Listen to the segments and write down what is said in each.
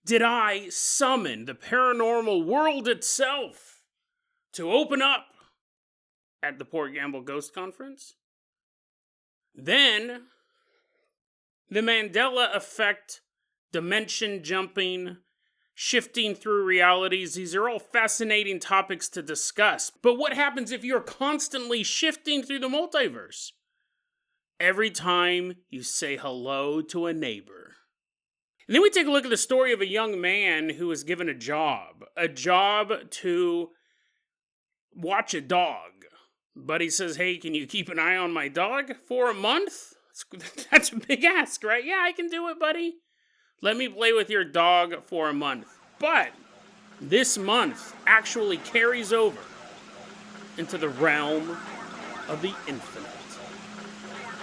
did I summon the paranormal world itself to open up at the Port Gamble Ghost Conference. Then, the Mandela Effect, dimension jumping, shifting through realities, these are all fascinating topics to discuss. But what happens if you're constantly shifting through the multiverse? Every time you say hello to a neighbor. And then we take a look at the story of a young man who was given a job to watch a dog. Buddy says, hey, can you keep an eye on my dog for a month? That's a big ask, right? Yeah, I can do it, buddy. Let me play with your dog for a month. But this month actually carries over into the realm of the infinite.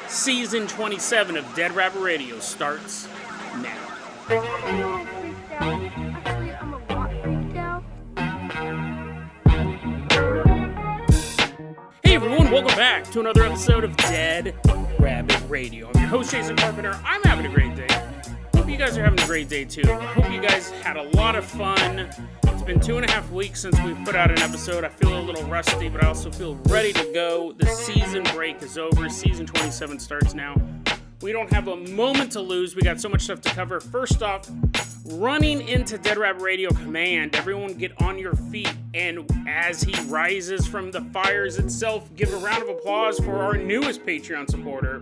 Season 27 of Dead Rabbit Radio starts now. Hey everyone, welcome back to another episode of Dead Rabbit Radio. I'm your host, Jason Carpenter. I'm having a great day. Hope you guys are having a great day too. I hope you guys had a lot of fun. It's been 2.5 weeks since we put out an episode. I feel a little rusty, but I also feel ready to go. The season break is over. Season 27 starts now. We don't have a moment to lose. We got so much stuff to cover. First off, running into Dead Rabbit Radio Command. Everyone get on your feet. And as he rises from the fires itself, give a round of applause for our newest Patreon supporter,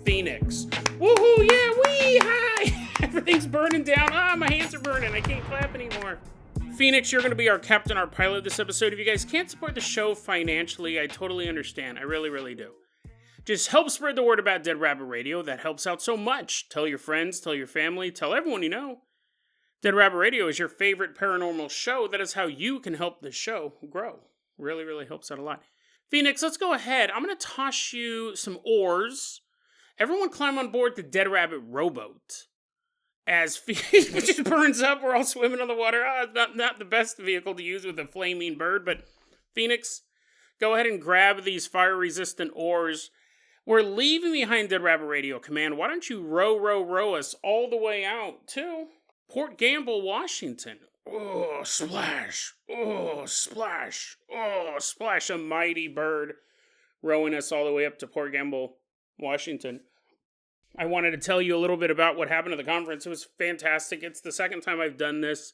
Phoenix. Woohoo, yeah, wee, hi! Everything's burning down. My hands are burning. I can't clap anymore. Phoenix, you're going to be our captain, our pilot this episode. If you guys can't support the show financially, I totally understand. I really, really do. Just help spread the word about Dead Rabbit Radio. That helps out so much. Tell your friends, tell your family, tell everyone you know. Dead Rabbit Radio is your favorite paranormal show. That is how you can help the show grow. Really, really helps out a lot. Phoenix, let's go ahead. I'm going to toss you some oars. Everyone climb on board the Dead Rabbit rowboat. As Phoenix just burns up, we're all swimming on the water. Not the best vehicle to use with a flaming bird, but Phoenix, go ahead and grab these fire-resistant oars. We're leaving behind Dead Rabbit Radio Command. Why don't you row us all the way out to Port Gamble, Washington? Oh, splash. Oh, splash. Oh, splash. A mighty bird rowing us all the way up to Port Gamble, Washington. I wanted to tell you a little bit about what happened at the conference. It was fantastic. It's the second time I've done this.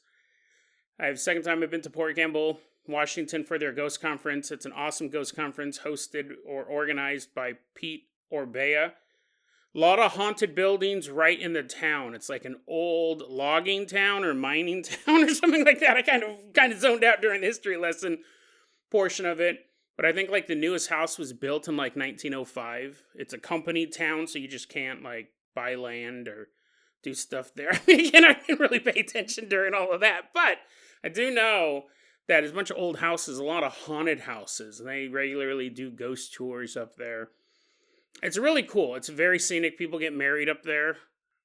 Second time I've been to Port Gamble, Washington for their ghost conference. It's an awesome ghost conference hosted or organized by Pete Orbea. A lot of haunted buildings right in the town. It's like an old logging town or mining town or something like that. I kind of zoned out during the history lesson portion of it. But I think like the newest house was built in like 1905. It's a company town, so you just can't like buy land or do stuff there. I didn't really pay attention during all of that. But I do know that there's a bunch of old houses, a lot of haunted houses. And they regularly do ghost tours up there. It's really cool. It's very scenic. People get married up there.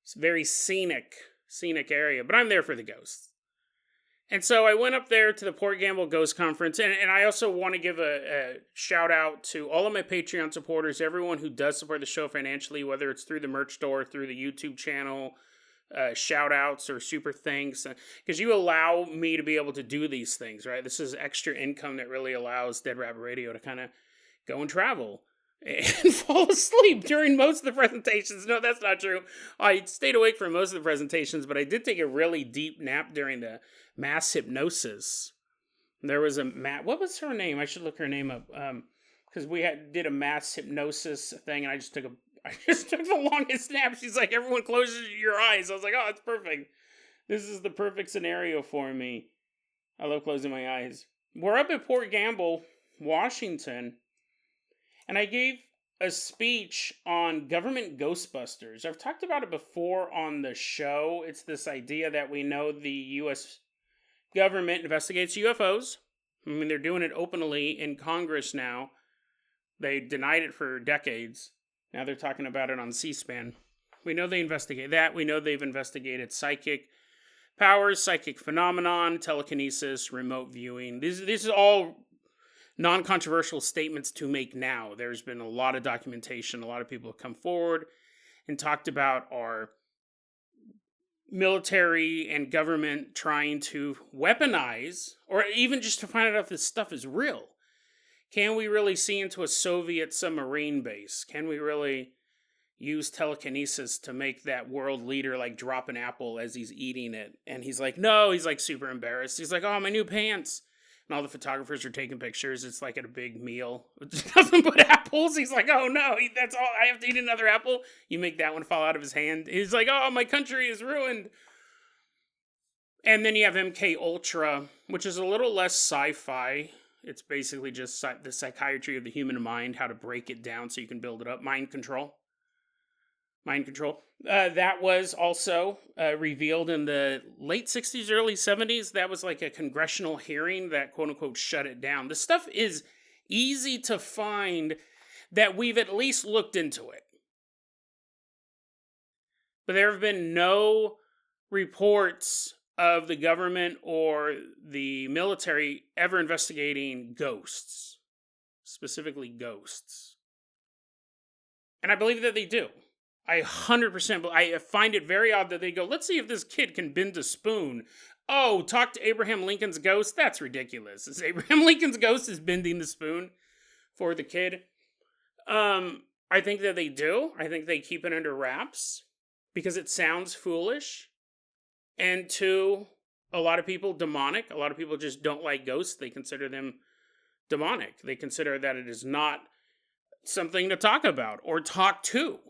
It's a very scenic area. But I'm there for the ghosts. And so I went up there to the Port Gamble Ghost Conference, and I also want to give a shout out to all of my Patreon supporters, everyone who does support the show financially, whether it's through the merch store, through the YouTube channel, shout outs or super thanks, because you allow me to be able to do these things, right? This is extra income that really allows Dead Rabbit Radio to kind of go and travel and fall asleep during most of the presentations. No, that's not true. I stayed awake for most of the presentations, but I did take a really deep nap during the mass hypnosis. There was what was her name? I should look her name up. Because we did a mass hypnosis thing, and I just took the longest nap. She's like, everyone closes your eyes. I was like, oh, it's perfect. This is the perfect scenario for me. I love closing my eyes. We're up at Port Gamble, Washington, and I gave a speech on government Ghostbusters. I've talked about it before on the show. It's this idea that we know the U.S. government investigates UFOs. I mean, they're doing it openly in Congress now. They denied it for decades. Now they're talking about it on C-SPAN. We know they investigate that. We know they've investigated psychic powers, psychic phenomenon, telekinesis, remote viewing. These are all non-controversial statements to make now. There's been a lot of documentation. A lot of people have come forward and talked about our military and government trying to weaponize, or even just to find out if this stuff is real. Can we really see into a Soviet submarine base? Can we really use telekinesis to make that world leader like drop an apple as he's eating it? And he's like, no, he's like super embarrassed. He's like, oh, my new pants. And all the photographers are taking pictures. It's like at a big meal with nothing but apples. He's like, oh no, that's all. I have to eat another apple. You make that one fall out of his hand. He's like, oh, my country is ruined. And then you have MK Ultra, which is a little less sci-fi. It's basically just the psychiatry of the human mind, how to break it down so you can build it up. Mind control. That was also revealed in the late 60s, early 70s. That was like a congressional hearing that quote-unquote shut it down. The stuff is easy to find that we've at least looked into it. But there have been no reports of the government or the military ever investigating ghosts. Specifically ghosts. And I believe that they do. I 100%, I find it very odd that they go, let's see if this kid can bend a spoon. Oh, talk to Abraham Lincoln's ghost? That's ridiculous. Is Abraham Lincoln's ghost is bending the spoon for the kid? I think that they do. I think they keep it under wraps because it sounds foolish. And two, a lot of people demonic. A lot of people just don't like ghosts. They consider them demonic. They consider that it is not something to talk about or talk to.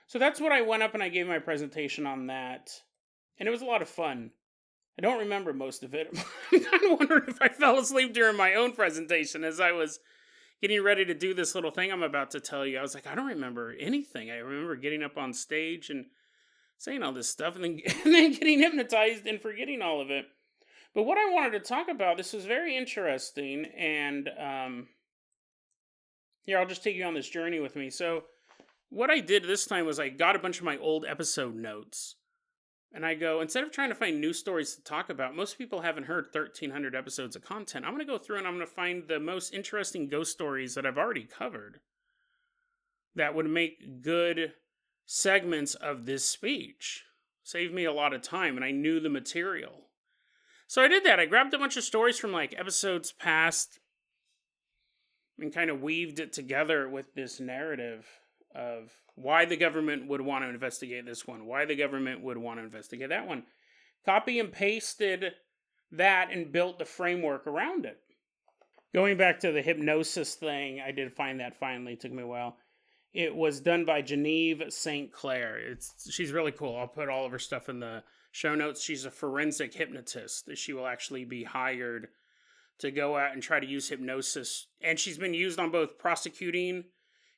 So that's what I went up and I gave my presentation on that. And it was a lot of fun. I don't remember most of it. I'm kind of wondering if I fell asleep during my own presentation as I was getting ready to do this little thing I'm about to tell you. I was like, I don't remember anything. I remember getting up on stage and saying all this stuff and then getting hypnotized and forgetting all of it. But what I wanted to talk about, this was very interesting. And here, I'll just take you on this journey with me. So what I did this time was I got a bunch of my old episode notes. And I go, instead of trying to find new stories to talk about, most people haven't heard 1,300 episodes of content. I'm going to go through and I'm going to find the most interesting ghost stories that I've already covered that would make good segments of this speech. Saved me a lot of time, and I knew the material. So I did that. I grabbed a bunch of stories from like episodes past and kind of weaved it together with this narrative of why the government would want to investigate this one, why the government would want to investigate that one. Copy and pasted that and built the framework around it. Going back to the hypnosis thing, I did find that finally. It took me a while. It was done by Genvièv St. Clair. She's really cool. I'll put all of her stuff in the show notes. She's a forensic hypnotist. She will actually be hired to go out and try to use hypnosis. And she's been used on both prosecuting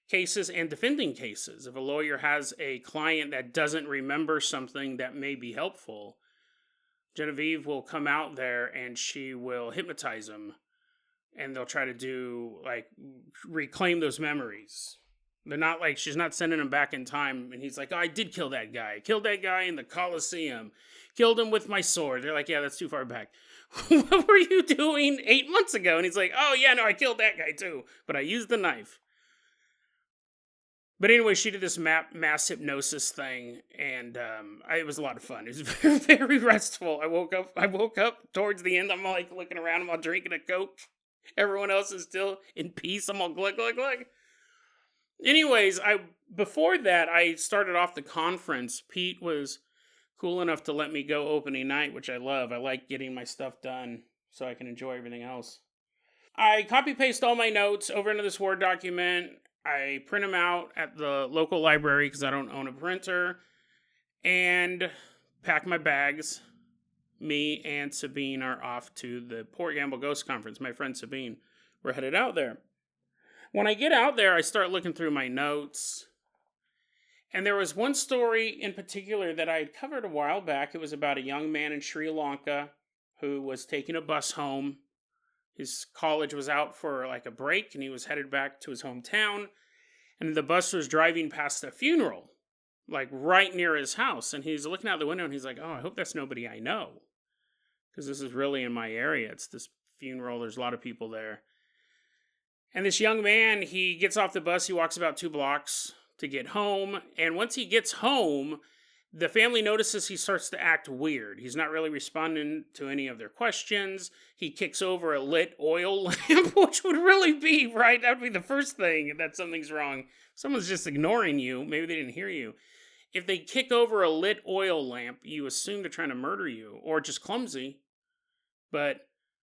cases and defending cases. If a lawyer has a client that doesn't remember something that may be helpful, Genvièv will come out there and she will hypnotize them. And they'll try to do, like, reclaim those memories. They're not like, she's not sending him back in time. And he's like, oh, I did kill that guy. I killed that guy in the Coliseum. Killed him with my sword. They're like, yeah, that's too far back. What were you doing 8 months ago? And he's like, oh, yeah, no, I killed that guy too. But I used the knife. But anyway, she did this mass hypnosis thing, and it was a lot of fun. It was very, very restful. I woke up towards the end. I'm like looking around. I'm all drinking a Coke. Everyone else is still in peace. I'm all glug, glug, glug. Anyways, before that, I started off the conference. Pete was cool enough to let me go opening night, which I love. I like getting my stuff done so I can enjoy everything else. I copy-paste all my notes over into this Word document. I print them out at the local library because I don't own a printer. And pack my bags. Me and Sabine are off to the Port Gamble Ghost Conference. My friend Sabine. We're headed out there. When I get out there, I start looking through my notes. And there was one story in particular that I had covered a while back. It was about a young man in Sri Lanka who was taking a bus home. His college was out for like a break and he was headed back to his hometown. And the bus was driving past a funeral, like right near his house. And he's looking out the window and he's like, oh, I hope that's nobody I know. Because this is really in my area. It's this funeral. There's a lot of people there. And this young man, he gets off the bus. He walks about 2 blocks to get home. And once he gets home, The family notices he starts to act weird. He's not really responding to any of their questions. He kicks over a lit oil lamp, which would really be, right? That would be the first thing that something's wrong. Someone's just ignoring you. Maybe they didn't hear you. If they kick over a lit oil lamp, you assume they're trying to murder you, or just clumsy. But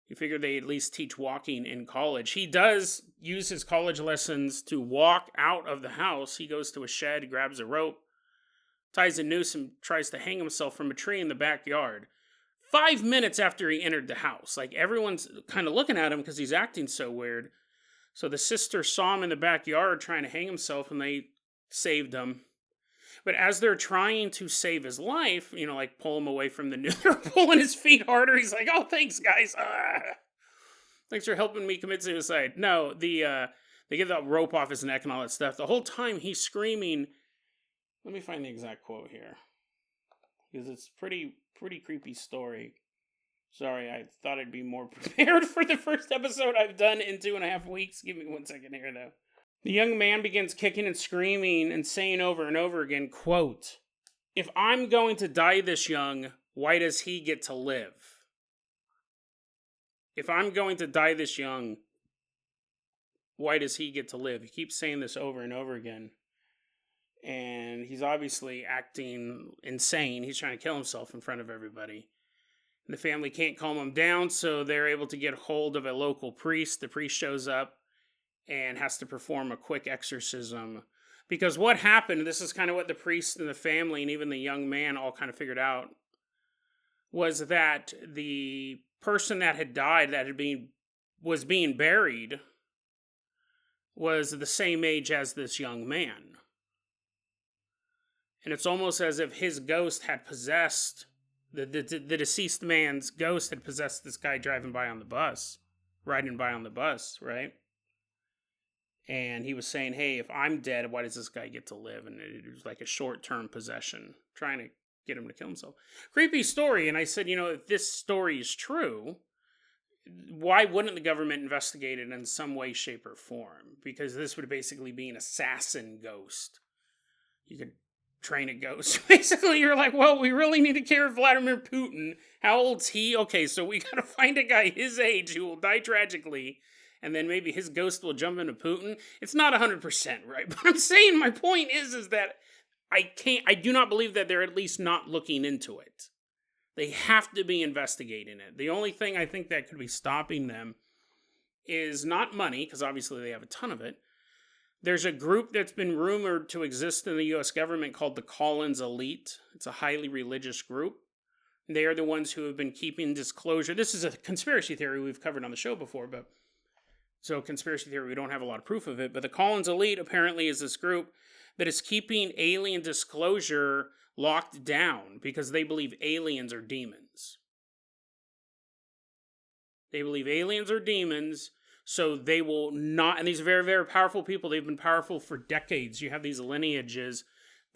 you figure they at least teach walking in college. He does use his college lessons to walk out of the house. He goes to a shed, grabs a rope, ties a noose, and tries to hang himself from a tree in the backyard. 5 minutes after he entered the house. Like, everyone's kind of looking at him because he's acting so weird. So the sister saw him in the backyard trying to hang himself, and they saved him. But as they're trying to save his life, like pull him away from the noose, they're pulling his feet harder. He's like, oh, thanks, guys. Thanks for helping me commit suicide. No, they get that rope off his neck and all that stuff. The whole time he's screaming. Let me find the exact quote here, because it's pretty creepy story. Sorry, I thought I'd be more prepared for the first episode I've done in 2.5 weeks. Give me 1 second here, though. The young man begins kicking and screaming and saying over and over again, quote, "If I'm going to die this young, why does he get to live? If I'm going to die this young, why does he get to live?" He keeps saying this over and over again. And he's obviously acting insane. He's trying to kill himself in front of everybody. And the family can't calm him down, so they're able to get hold of a local priest. The priest shows up and has to perform a quick exorcism. Because what happened, this is kind of what the priest and the family and even the young man all kind of figured out, was that the person that had died, was being buried, was the same age as this young man. And it's almost as if his ghost had possessed, the deceased man's ghost had possessed this guy riding by on the bus, right? And he was saying, hey, if I'm dead, why does this guy get to live? And it was like a short-term possession, trying to get him to kill himself. Creepy story. And I said, if this story is true, why wouldn't the government investigate it in some way, shape, or form? Because this would basically be an assassin ghost. You could train a ghost. Basically, you're like, well, we really need to care of Vladimir Putin. How old's he? Okay, so we gotta find a guy his age who will die tragically, and then maybe his ghost will jump into Putin. It's not 100%, right? But I'm saying my point is that I do not believe that they're at least not looking into it. They have to be investigating it. The only thing I think that could be stopping them is not money, because obviously they have a ton of it. There's a group that's been rumored to exist in the U.S. government called the Collins Elite. It's a highly religious group. They are the ones who have been keeping disclosure. This is a conspiracy theory we've covered on the show before, but so conspiracy theory, we don't have a lot of proof of it. But the Collins Elite apparently is this group that is keeping alien disclosure locked down because they believe aliens are demons. They believe aliens are demons. So they will not, and these are very, very powerful people. They've been powerful for decades. You have these lineages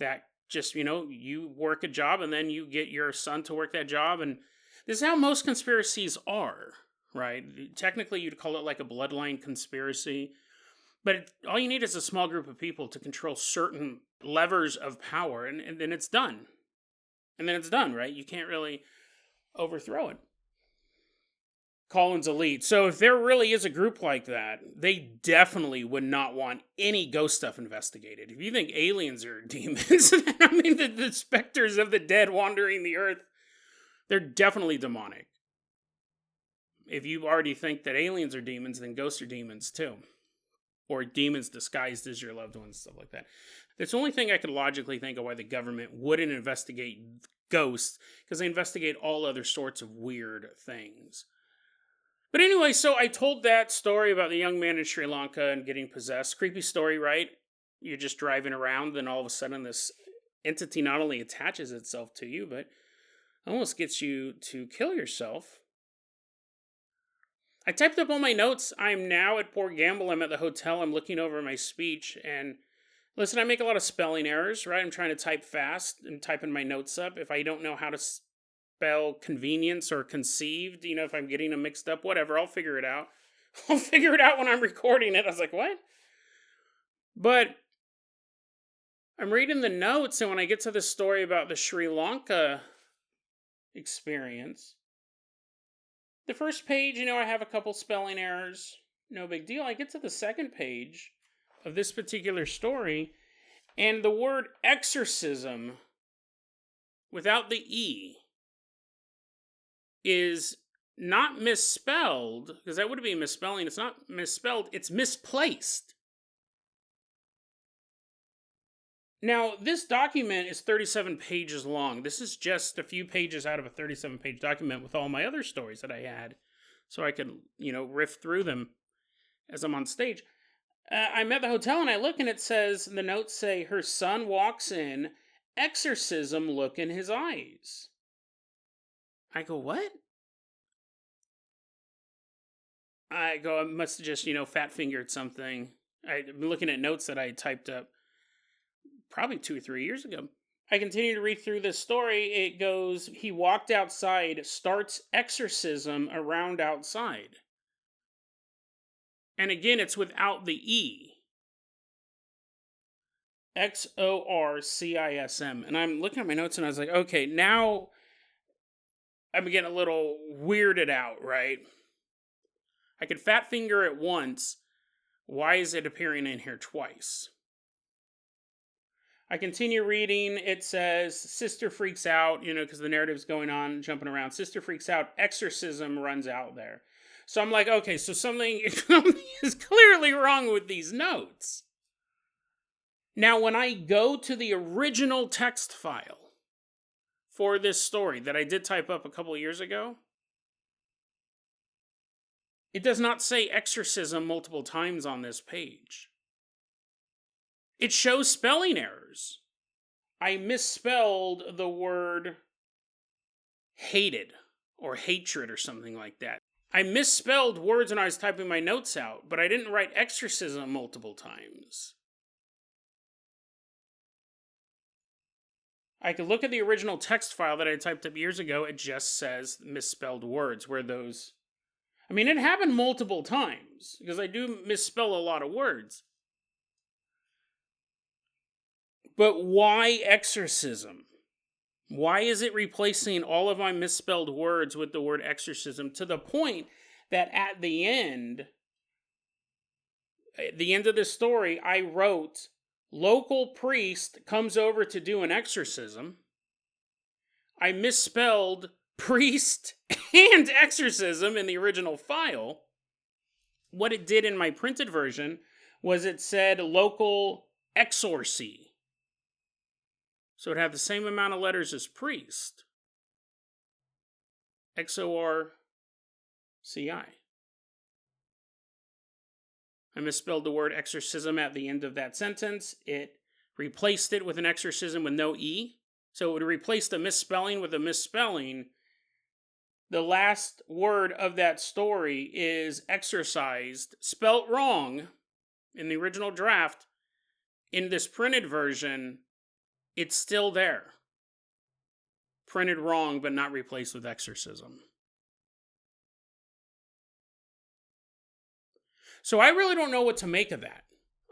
that just, you work a job and then you get your son to work that job. And this is how most conspiracies are, right? Technically, you'd call it like a bloodline conspiracy. But all you need is a small group of people to control certain levers of power, and then it's done. And then it's done, right? You can't really overthrow it. Collins Elite. So if there really is a group like that, they definitely would not want any ghost stuff investigated. If you think aliens are demons, then the specters of the dead wandering the earth, they're definitely demonic. If you already think that aliens are demons, then ghosts are demons too. Or demons disguised as your loved ones, stuff like that. That's the only thing I could logically think of why the government wouldn't investigate ghosts, because they investigate all other sorts of weird things. But anyway, so I told that story about the young man in Sri Lanka and getting possessed. Creepy story, right? You're just driving around, then all of a sudden this entity not only attaches itself to you, but almost gets you to kill yourself. I typed up all my notes. I'm now at Port Gamble. I'm at the hotel. I'm looking over my speech. And listen, I make a lot of spelling errors, right? I'm trying to type fast and typing my notes up. If I don't know how to spell convenience or conceived, if I'm getting them mixed up, whatever, I'll figure it out. I'll figure it out when I'm recording it. I was like, what? But I'm reading the notes, and when I get to the story about the Sri Lanka experience, the first page, I have a couple spelling errors. No big deal. I get to the second page of this particular story, and the word exorcism without the E is not misspelled, because that would be misspelling. It's not misspelled, it's misplaced. Now, this document is 37 pages long. This is just a few pages out of a 37-page document with all my other stories that I had, so I could, riff through them as I'm on stage. I'm at the hotel and I look and it says, the notes say, her son walks in, exorcism look in his eyes. I go, what? I go, I must have just, fat-fingered something. I'm looking at notes that I typed up probably 2 or 3 years ago. I continue to read through this story. It goes, he walked outside, starts exorcism around outside. And again, it's without the E. Exorcism. And I'm looking at my notes and I was like, okay, now I'm getting a little weirded out, right? I could fat finger it once. Why is it appearing in here twice? I continue reading. It says, sister freaks out, because the narrative's going on, jumping around. Sister freaks out. Exorcism runs out there. So I'm like, okay, so something is clearly wrong with these notes. Now, when I go to the original text file for this story that I did type up a couple of years ago, it does not say exorcism multiple times on this page. It shows spelling errors. I misspelled the word hated or hatred or something like that. I misspelled words when I was typing my notes out, but I didn't write exorcism multiple times. I could look at the original text file that I typed up years ago. It just says misspelled words where those... it happened multiple times because I do misspell a lot of words. But why exorcism? Why is it replacing all of my misspelled words with the word exorcism to the point that at the end of the story, I wrote, local priest comes over to do an exorcism. I misspelled priest and exorcism in the original file. What it did in my printed version was it said local exorcy. So it had the same amount of letters as priest. X-O-R-C-I. I misspelled the word exorcism at the end of that sentence. It replaced it with an exorcism with no E. So it would replace the misspelling with a misspelling. The last word of that story is exorcised, spelt wrong in the original draft. In this printed version, it's still there. Printed wrong, but not replaced with exorcism. So I really don't know what to make of that.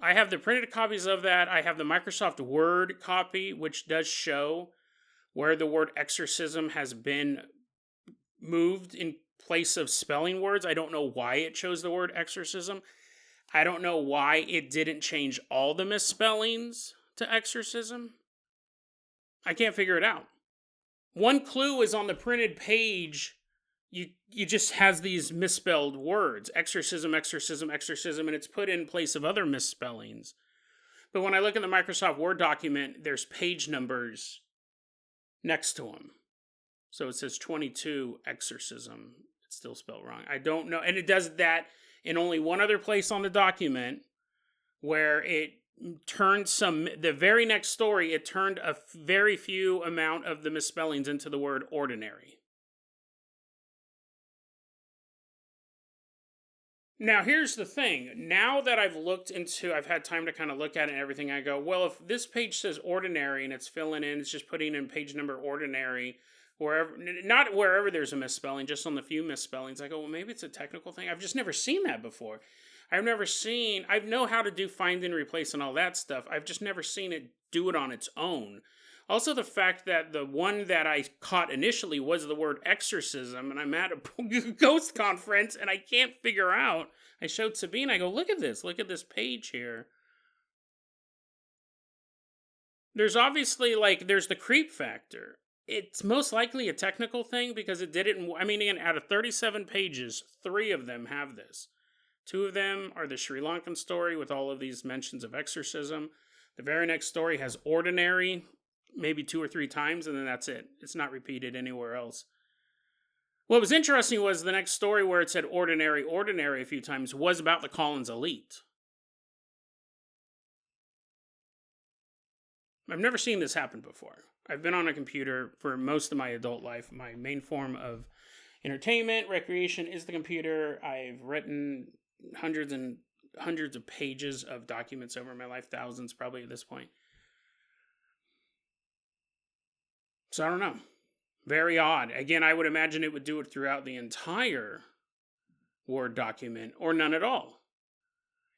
I have the printed copies of that. I have the Microsoft Word copy, which does show where the word exorcism has been moved in place of spelling words. I don't know why it chose the word exorcism. I don't know why it didn't change all the misspellings to exorcism. I can't figure it out. One clue is on the printed page. You just has these misspelled words. Exorcism, exorcism, exorcism, and it's put in place of other misspellings. But when I look in the Microsoft Word document, there's page numbers next to them. So it says 22 exorcism. It's still spelled wrong. I don't know. And it does that in only one other place on the document where it turned the very next story, it turned a very few amount of the misspellings into the word ordinary. Now, here's the thing. Now that I've had time to kind of look at it and everything, I go, well, if this page says ordinary and it's filling in, it's just putting in page number ordinary, not wherever there's a misspelling, just on the few misspellings. I go, well, maybe it's a technical thing. I've just never seen that before. I know how to do find and replace and all that stuff. I've just never seen it do it on its own. Also, the fact that the one that I caught initially was the word exorcism, and I'm at a ghost conference, and I can't figure out. I showed Sabine, I go, look at this page here. There's obviously, there's the creep factor. It's most likely a technical thing because it didn't, again, out of 37 pages, 3 of them have this. 2 of them are the Sri Lankan story with all of these mentions of exorcism. The very next story has ordinary, maybe 2 or 3 times, and then that's it. It's not repeated anywhere else. What was interesting was the next story where it said ordinary a few times was about the Collins elite. I've never seen this happen before. I've been on a computer for most of my adult life. My main form of entertainment, recreation is the computer. I've written hundreds and hundreds of pages of documents over my life, thousands probably at this point. So I don't know. Very odd. Again, I would imagine it would do it throughout the entire Word document or none at all.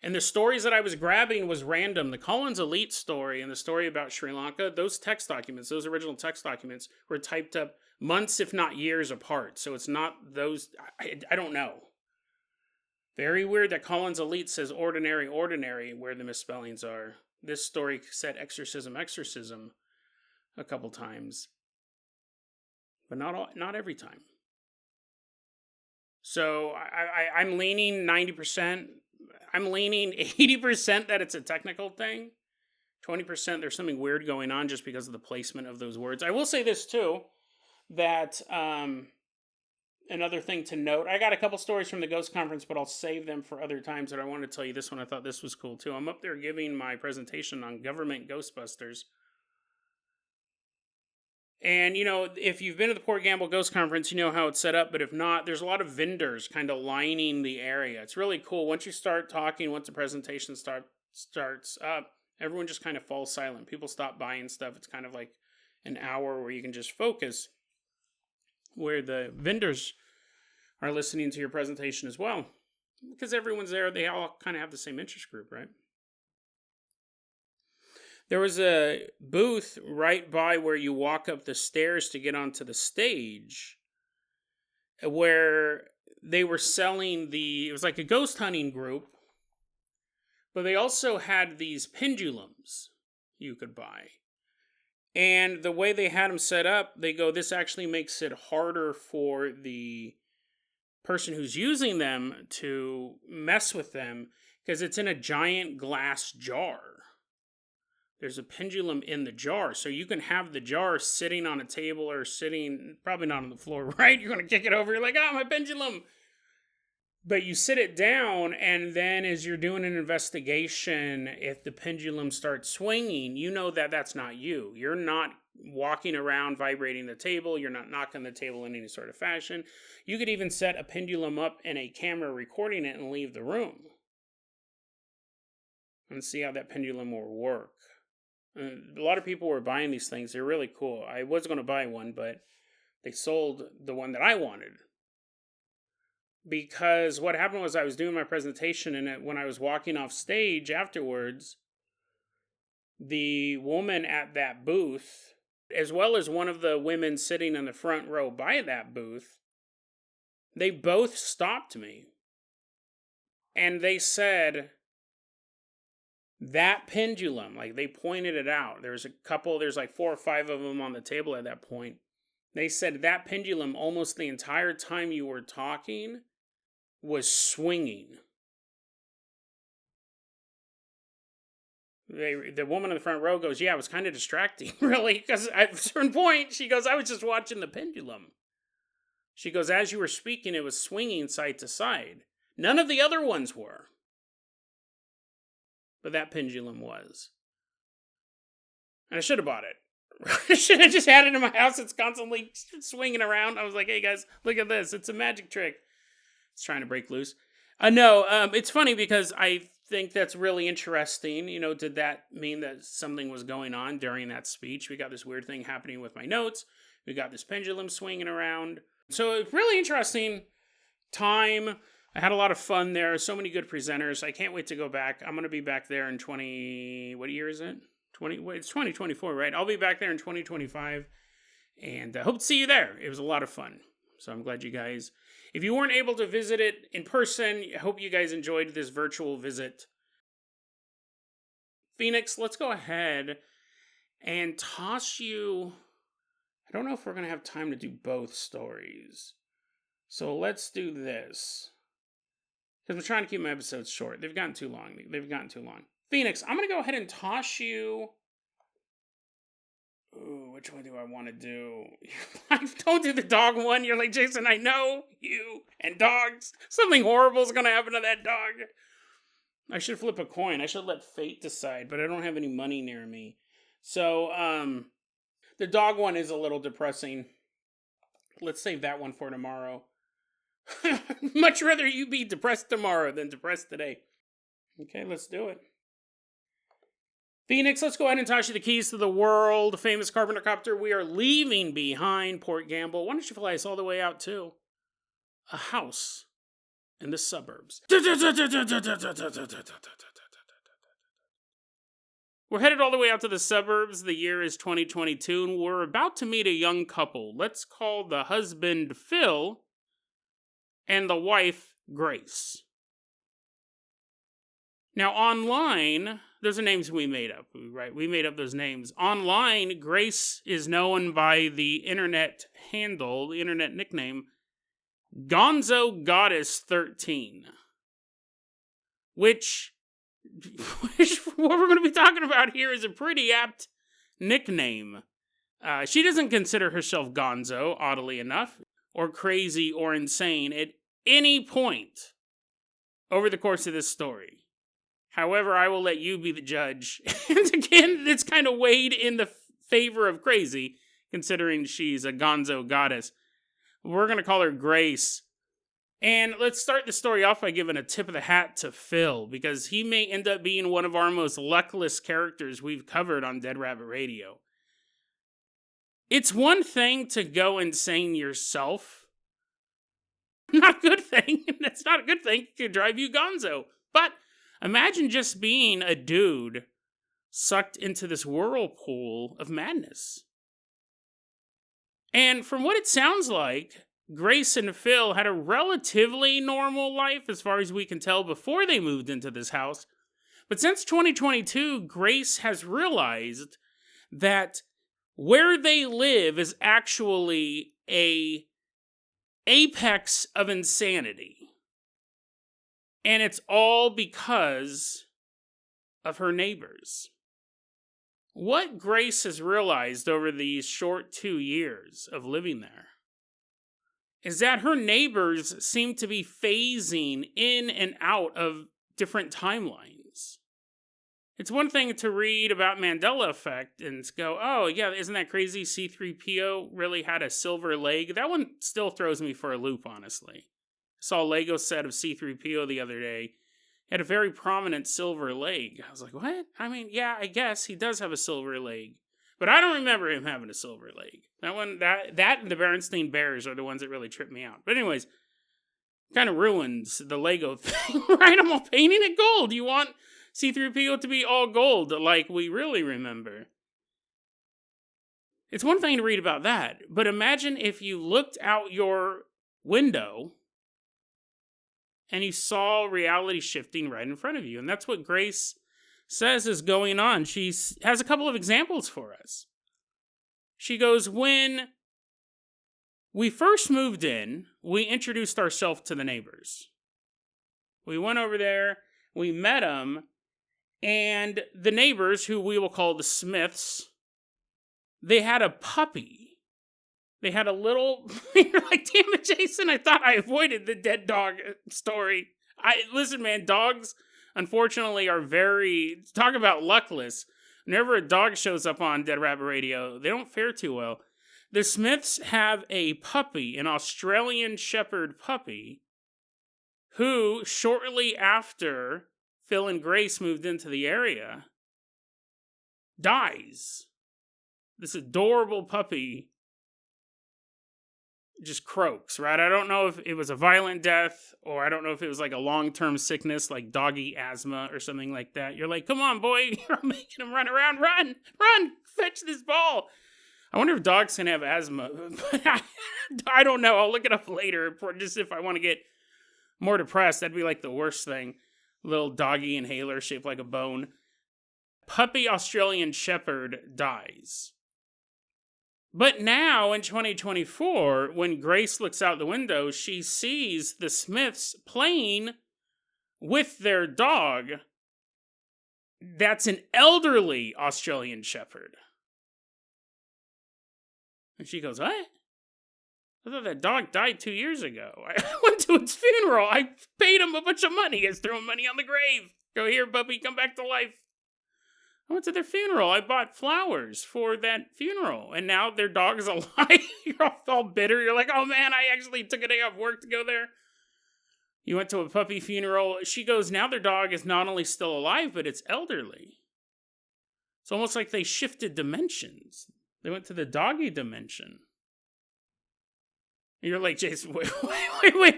And the stories that I was grabbing was random. The Collins Elite story and the story about Sri Lanka, those text documents, those original text documents were typed up months, if not years apart. So it's not those, I don't know. Very weird that Collins Elite says ordinary, where the misspellings are. This story said exorcism a couple times. But not every time. So I'm leaning 90%. I'm leaning 80% that it's a technical thing. 20% there's something weird going on just because of the placement of those words. I will say this too, that another thing to note, I got a couple stories from the Ghost Conference, but I'll save them for other times. But I want to tell you this one. I thought this was cool too. I'm up there giving my presentation on government Ghostbusters. And, if you've been to the Port Gamble Ghost Conference, you know how it's set up. But if not, there's a lot of vendors kind of lining the area. It's really cool. Once you start talking, once the presentation starts up, everyone just kind of falls silent. People stop buying stuff. It's kind of like an hour where you can just focus, where the vendors are listening to your presentation as well. Because everyone's there. They all kind of have the same interest group, right? There was a booth right by where you walk up the stairs to get onto the stage where they were selling it was like a ghost hunting group, but they also had these pendulums you could buy. And the way they had them set up, they go, this actually makes it harder for the person who's using them to mess with them because it's in a giant glass jar. There's a pendulum in the jar, so you can have the jar sitting on a table or sitting, probably not on the floor, right? You're going to kick it over, you're like, my pendulum. But you sit it down, and then as you're doing an investigation, if the pendulum starts swinging, you know that that's not you. You're not walking around vibrating the table. You're not knocking the table in any sort of fashion. You could even set a pendulum up in a camera recording it and leave the room. And see how that pendulum will work. A lot of people were buying these things. They're really cool. I was going to buy one, but they sold the one that I wanted. Because what happened was I was doing my presentation, and when I was walking off stage afterwards, the woman at that booth, as well as one of the women sitting in the front row by that booth, they both stopped me. And they said, that pendulum, they pointed it out. There's 4 or 5 of them on the table at that point. They said that pendulum, almost the entire time you were talking, was swinging. The woman in the front row goes, yeah, it was kind of distracting, really, because at a certain point, she goes, I was just watching the pendulum. She goes, as you were speaking, it was swinging side to side. None of the other ones were. But that pendulum was. And I should have bought it. I should have just had it in my house. It's constantly swinging around. I was like, hey guys, look at this. It's a magic trick. It's trying to break loose. No, it's funny because I think that's really interesting. Did that mean that something was going on during that speech? We got this weird thing happening with my notes. We got this pendulum swinging around. So it's really interesting time. I had a lot of fun there. So many good presenters. I can't wait to go back. I'm going to be back there in what year is it? It's 2024, right? I'll be back there in 2025. And I hope to see you there. It was a lot of fun. So I'm glad you guys, if you weren't able to visit it in person, I hope you guys enjoyed this virtual visit. Phoenix, let's go ahead and toss you. I don't know if we're going to have time to do both stories. So let's do this. Because I'm trying to keep my episodes short. They've gotten too long. Phoenix, I'm going to go ahead and toss you. Ooh, which one do I want to do? Don't do the dog one. You're like, Jason, I know you and dogs. Something horrible is going to happen to that dog. I should flip a coin. I should let fate decide, but I don't have any money near me. So, the dog one is a little depressing. Let's save that one for tomorrow. Much rather you be depressed tomorrow than depressed today. Okay, let's do it. Phoenix, let's go ahead and toss you the keys to the world famous Carpenter Copter. We are leaving behind Port Gamble. Why don't you fly us all the way out to a house in the suburbs? We're headed all the way out to the suburbs. The year is 2022, and we're about to meet a young couple. Let's call the husband Phil and the wife Grace. Now, online, those are names we made up, right? We made up those names. Online, Grace is known by the internet handle, the internet nickname, Gonzo Goddess 13. Which what we're going to be talking about here is a pretty apt nickname. She doesn't consider herself gonzo, oddly enough, or crazy or insane at any point over the course of this story. However, I will let you be the judge. And again, it's kind of weighed in the favor of crazy, considering she's a gonzo goddess. We're going to call her Grace. And let's start the story off by giving a tip of the hat to Phil, because he may end up being one of our most luckless characters we've covered on Dead Rabbit Radio. It's one thing to go insane yourself. Not a good thing. That's not a good thing. It could drive you gonzo. But imagine just being a dude sucked into this whirlpool of madness. And from what it sounds like, Grace and Phil had a relatively normal life as far as we can tell before they moved into this house. But since 2022, Grace has realized that where they live is actually a apex of insanity. And it's all because of her neighbors. What Grace has realized over these short 2 years of living there is that her neighbors seem to be phasing in and out of different timelines. It's one thing to read about Mandela Effect and go, oh yeah, isn't that crazy? C-3PO really had a silver leg. That one still throws me for a loop, honestly. I saw a Lego set of C-3PO the other day. He had a very prominent silver leg. I was like, what? I mean, yeah, I guess he does have a silver leg. But I don't remember him having a silver leg. That and the Berenstein Bears are the ones that really tripped me out. But anyways, kind of ruins the Lego thing, right? I'm all painting it gold. You want C-3PO to be all gold like we really remember. It's one thing to read about that, but imagine if you looked out your window and you saw reality shifting right in front of you. And that's what Grace says is going on. She has a couple of examples for us. She goes, when we first moved in, we introduced ourselves to the neighbors. We went over there, we met them, and the neighbors, who we will call the Smiths, they had a puppy. They had a little, you're like, damn it, Jason, I thought I avoided the dead dog story. Listen, man, dogs, unfortunately, are very, talk about luckless. Whenever a dog shows up on Dead Rabbit Radio, they don't fare too well. The Smiths have a puppy, an Australian Shepherd puppy, who, shortly after Phil and Grace moved into the area, dies. This adorable puppy just croaks, right? I don't know if it was a violent death, or I don't know if it was like a long-term sickness like doggy asthma or something like that. You're like, come on, boy, you're making him run around. Run, fetch this ball. I wonder if dogs can have asthma. I don't know. I'll look it up later, just if I want to get more depressed. That'd be like the worst thing. Little doggy inhaler shaped like a bone. Puppy Australian Shepherd dies. But now, in 2024, when Grace looks out the window, she sees the Smiths playing with their dog. That's an elderly Australian Shepherd. And she goes, what? I thought that dog died 2 years ago. I went to its funeral. I paid him a bunch of money. I threw him money on the grave. Go here, puppy, come back to life. I went to their funeral. I bought flowers for that funeral. And now their dog is alive. You're all bitter. You're like, oh man, I actually took a day off work to go there. You went to a puppy funeral. She goes, now their dog is not only still alive, but it's elderly. It's almost like they shifted dimensions. They went to the doggy dimension. And you're like, Jason, wait,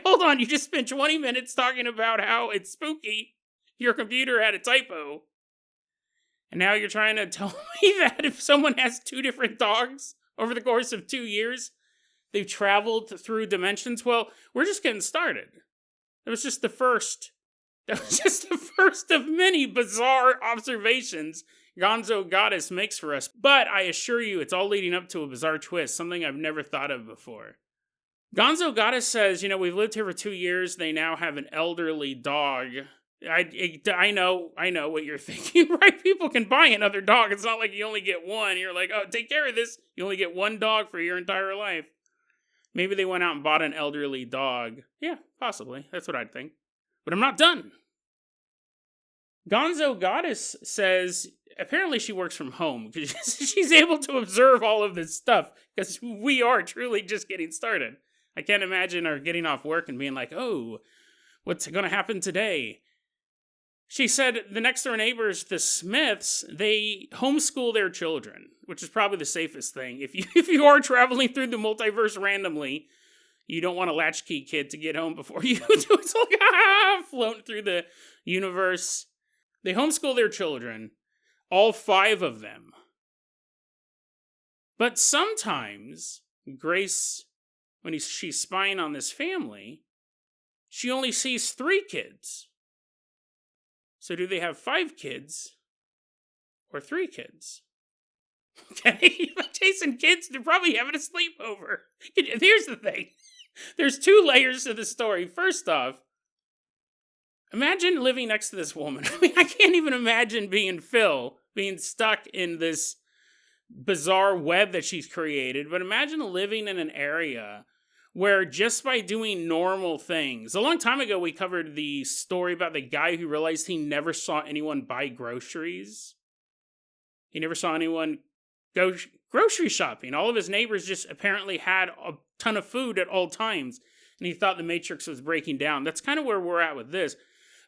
hold on. You just spent 20 minutes talking about how it's spooky. Your computer had a typo. And now you're trying to tell me that if someone has 2 different dogs over the course of 2 years, they've traveled through dimensions? Well, we're just getting started. That was just the first of many bizarre observations Gonzo Goddess makes for us. But I assure you, it's all leading up to a bizarre twist, something I've never thought of before. Gonzo Goddess says, we've lived here for 2 years. They now have an elderly dog. I know what you're thinking, right? People can buy another dog. It's not like you only get one. You're like, oh, take care of this. You only get one dog for your entire life. Maybe they went out and bought an elderly dog. Yeah, possibly. That's what I'd think. But I'm not done. Gonzo Goddess says apparently she works from home because she's able to observe all of this stuff because we are truly just getting started. I can't imagine her getting off work and being like, oh, what's going to happen today? She said the next door neighbors, the Smiths, they homeschool their children, which is probably the safest thing. If you are traveling through the multiverse randomly, you don't want a latchkey kid to get home before you do. It's like, floating through the universe. They homeschool their children, all 5 of them. But sometimes, Grace, when she's spying on this family, she only sees 3 kids. So do they have 5 kids or 3 kids? Okay, Jason, kids, they're probably having a sleepover. Here's the thing. There's 2 layers to the story. First off, imagine living next to this woman. I mean, I can't even imagine being Phil, being stuck in this bizarre web that she's created. But imagine living in an area where just by doing normal things. A long time ago, we covered the story about the guy who realized he never saw anyone buy groceries. He never saw anyone go grocery shopping. All of his neighbors just apparently had a ton of food at all times. And he thought the Matrix was breaking down. That's kind of where we're at with this.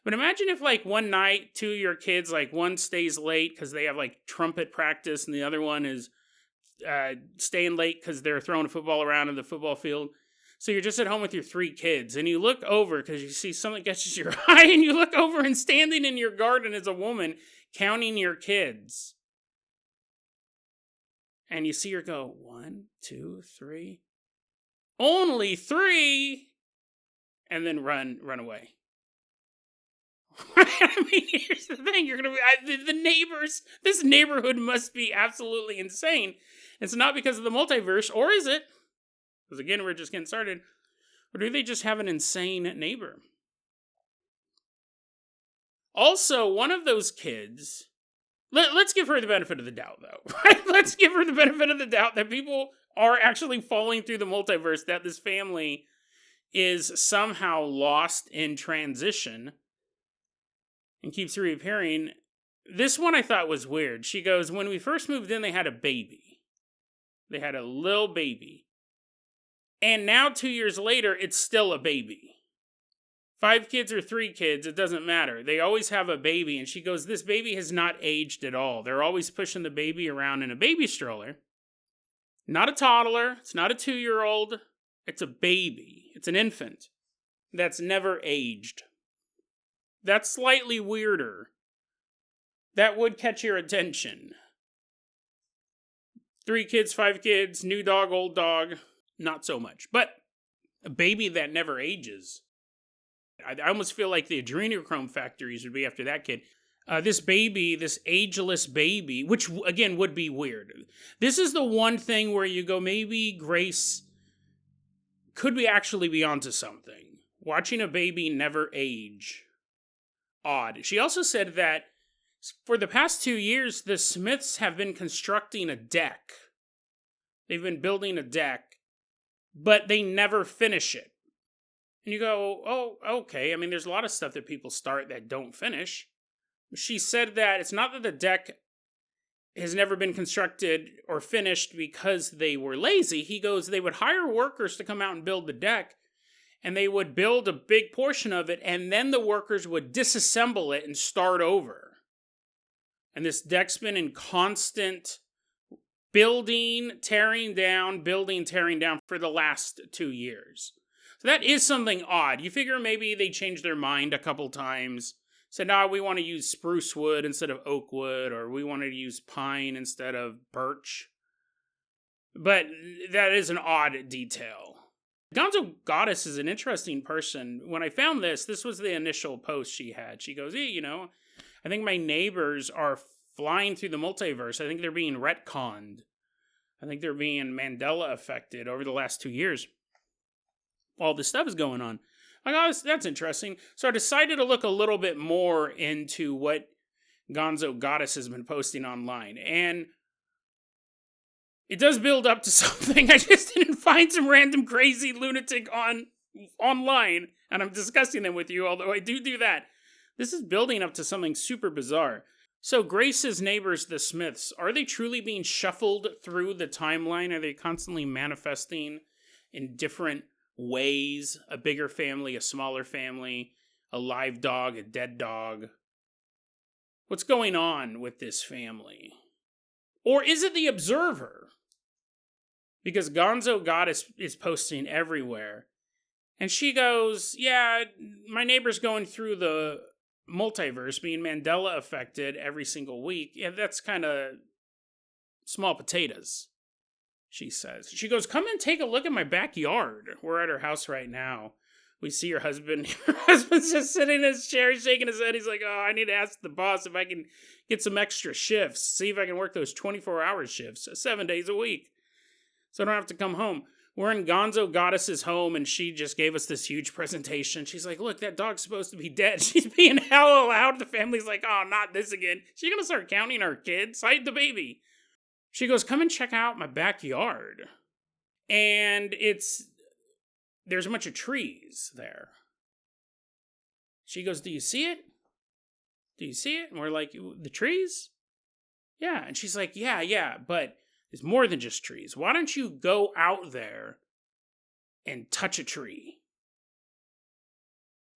But imagine if, like, one night, 2 of your kids, like, one stays late because they have, like, trumpet practice, and the other one is staying late because they're throwing a football around in the football field. So you're just at home with your 3 kids, and you look over because you see something catches your eye, and you look over, and standing in your garden is a woman counting your kids. And you see her go, 1, 2, 3. Only 3! And then run away. I mean, here's the thing. You're gonna be the neighbors. This neighborhood must be absolutely insane. It's not because of the multiverse, or is it? Because again, we're just getting started. Or do they just have an insane neighbor? Also, one of those kids. Let's give her the benefit of the doubt, though. Right? Let's give her the benefit of the doubt that people are actually falling through the multiverse. That this family is somehow lost in transition and keeps reappearing. This one I thought was weird. She goes, when we first moved in, they had a baby. They had a little baby. And now 2 years later, it's still a baby. 5 kids or 3 kids, it doesn't matter. They always have a baby. And she goes, this baby has not aged at all. They're always pushing the baby around in a baby stroller. Not a toddler. It's not a 2-year-old. It's a baby. It's an infant that's never aged. That's slightly weirder. That would catch your attention. 3 kids, 5 kids, new dog, old dog, not so much. But a baby that never ages. I almost feel like the adrenochrome factories would be after that kid. This baby, this ageless baby, which again would be weird. This is the one thing where you go, maybe Grace could we actually be onto something. Watching a baby never age. Odd. She also said that for the past 2 years, the Smiths have been constructing a deck. They've been building a deck, but they never finish it. And you go, oh, okay. I mean, there's a lot of stuff that people start that don't finish. She said that it's not that the deck has never been constructed or finished because they were lazy. He goes, they would hire workers to come out and build the deck, and they would build a big portion of it, and then the workers would disassemble it and start over. And this deck's been in constant building, tearing down for the last 2 years. So that is something odd. You figure maybe they changed their mind a couple times. Said, no, we want to use spruce wood instead of oak wood, or we want to use pine instead of birch. But that is an odd detail. Gonzo Goddess is an interesting person. When I found this was the initial post she had. She goes, hey, I think my neighbors are flying through the multiverse. I think they're being retconned. I think they're being Mandela affected over the last 2 years. All this stuff is going on. I go, that's interesting. So I decided to look a little bit more into what Gonzo Goddess has been posting online. And it does build up to something. I just didn't find some random crazy lunatic online. And I'm discussing them with you, although I do that. This is building up to something super bizarre. So Grace's neighbors, the Smiths, are they truly being shuffled through the timeline? Are they constantly manifesting in different ways? A bigger family, a smaller family, a live dog, a dead dog. What's going on with this family? Or is it the Observer? Because Gonzo Goddess is posting everywhere. And she goes, yeah, my neighbor's going through the multiverse, being Mandela affected every single week. Yeah, that's kind of small potatoes, she says. She goes, come and take a look at my backyard. We're at her house right now. We see her husband. Her husband's just sitting in his chair, shaking his head. He's like, oh, I need to ask the boss if I can get some extra shifts. See if I can work those 24-hour shifts, 7 days a week. So I don't have to come home. We're in Gonzo Goddess's home, and she just gave us this huge presentation. She's like, look, that dog's supposed to be dead. She's being hella loud. The family's like, oh, not this again. She's going to start counting our kids. Hide the baby. She goes, come and check out my backyard. And there's a bunch of trees there. She goes, do you see it? Do you see it? And we're like, the trees? Yeah. And she's like, yeah, but it's more than just trees. Why don't you go out there and touch a tree?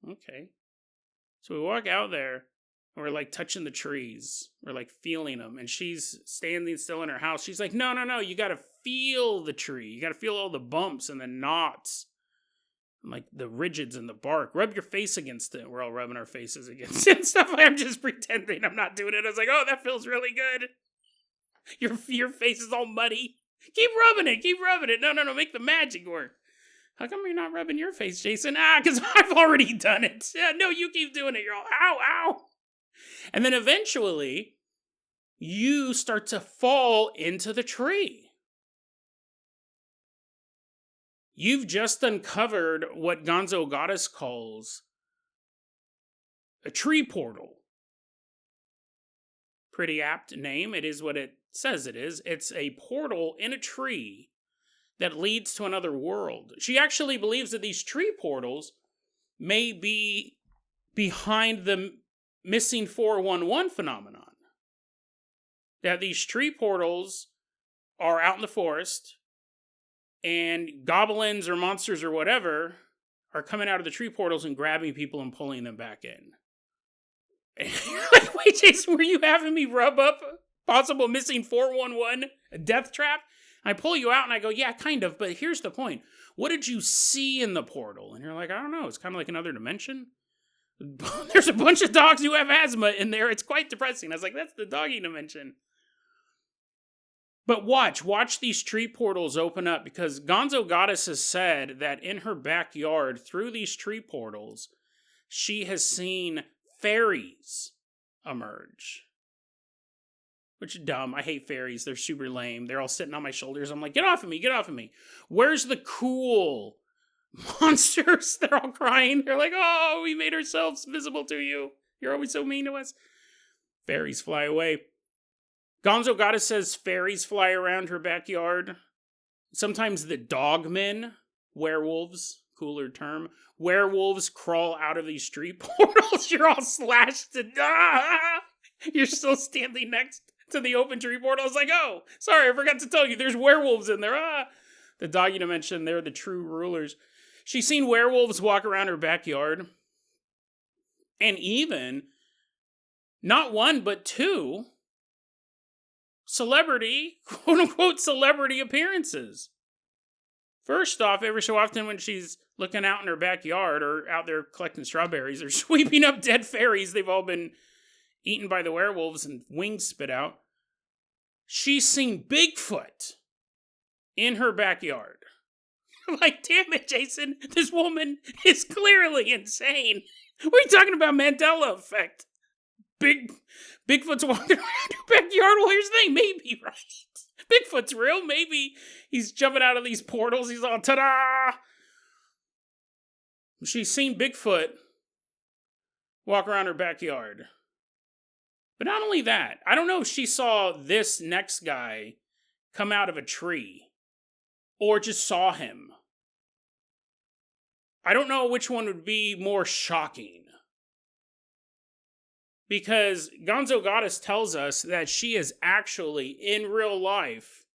Okay. So we walk out there, and we're like touching the trees. We're like feeling them. And she's standing still in her house. She's like, no, you got to feel the tree. You got to feel all the bumps and the knots. And like the ridges in the bark. Rub your face against it. We're all rubbing our faces against it and stuff. I'm just pretending I'm not doing it. I was like, oh, that feels really good. Your face is all muddy. Keep rubbing it. No, make the magic work. How come you're not rubbing your face, Jason? Because I've already done it. Yeah, no, you keep doing it. You're all, ow. And then eventually, you start to fall into the tree. You've just uncovered what Gonzo Goddess calls a tree portal. Pretty apt name. It is what it says it is. It's a portal in a tree that leads to another world. She actually believes that these tree portals may be behind the missing 411 phenomenon. That these tree portals are out in the forest, and goblins or monsters or whatever are coming out of the tree portals and grabbing people and pulling them back in. Like, wait, Jason, were you having me rub up possible missing 411, a death trap? I pull you out and I go, yeah, kind of, but here's the point. What did you see in the portal? And you're like, I don't know. It's kind of like another dimension. There's a bunch of dogs who have asthma in there. It's quite depressing. I was like, that's the doggy dimension. But watch these tree portals open up, because Gonzo Goddess has said that in her backyard, through these tree portals, she has seen fairies emerge. Which is dumb. I hate fairies. They're super lame. They're all sitting on my shoulders. I'm like, get off of me, get off of me. Where's the cool monsters? They're all crying. They're like, oh, we made ourselves visible to you. You're always so mean to us. Fairies fly away. Gonzo Goddess says fairies fly around her backyard. Sometimes the dogmen, werewolves, cooler term, werewolves crawl out of these street portals. You're all slashed to You're still standing next to the open tree portal. I was like, oh, sorry, I forgot to tell you, there's werewolves in there. The doggy dimension, they're the true rulers. She's seen werewolves walk around her backyard. And even, not one, but two celebrity, quote-unquote celebrity appearances. First off, every so often when she's looking out in her backyard or out there collecting strawberries or sweeping up dead fairies, they've all been eaten by the werewolves and wings spit out, she's seen Bigfoot in her backyard. I'm like, damn it, Jason, this woman is clearly insane. What are you talking about, Mandela Effect? Bigfoot's walking around her backyard. Well, here's the thing, maybe, right? Bigfoot's real. Maybe he's jumping out of these portals. He's all, ta-da! She's seen Bigfoot walk around her backyard. But not only that, I don't know if she saw this next guy come out of a tree or just saw him. I don't know which one would be more shocking. Because Gonzo Goddess tells us that she has actually, in real life,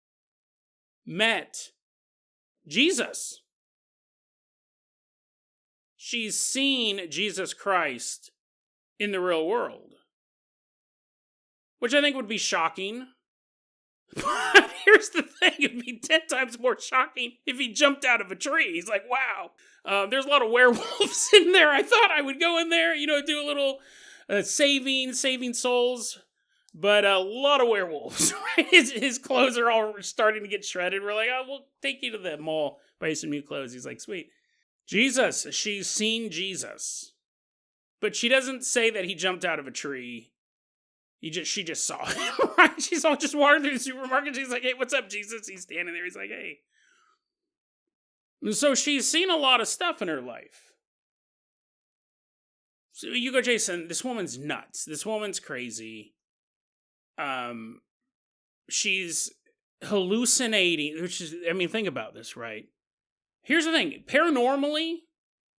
met Jesus. She's seen Jesus Christ in the real world. Which I think would be shocking. But here's the thing, it'd be 10 times more shocking if he jumped out of a tree. He's like, wow, there's a lot of werewolves in there. I thought I would go in there, do a little saving souls. But a lot of werewolves, right? His clothes are all starting to get shredded. We're like, oh, we'll take you to the mall, buy you some new clothes. He's like, sweet. Jesus, she's seen Jesus. But she doesn't say that he jumped out of a tree. She just saw him, right? She's all just walking through the supermarket. She's like, hey, what's up, Jesus? He's standing there. He's like, hey. And so she's seen a lot of stuff in her life. So you go, Jason, this woman's nuts. This woman's crazy. She's hallucinating, which is, think about this, right? Here's the thing. Paranormally,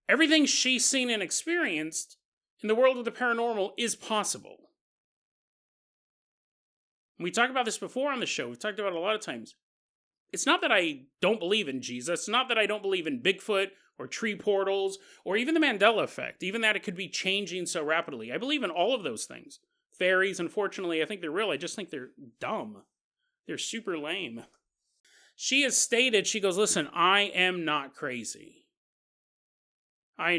everything she's seen and experienced in the world of the paranormal is possible. We talked about this before on the show. We've talked about it a lot of times. It's not that I don't believe in Jesus. It's not that I don't believe in Bigfoot or tree portals or even the Mandela Effect. Even that it could be changing so rapidly. I believe in all of those things. Fairies, unfortunately, I think they're real. I just think they're dumb. They're super lame. She has stated, she goes, listen, I am not crazy. I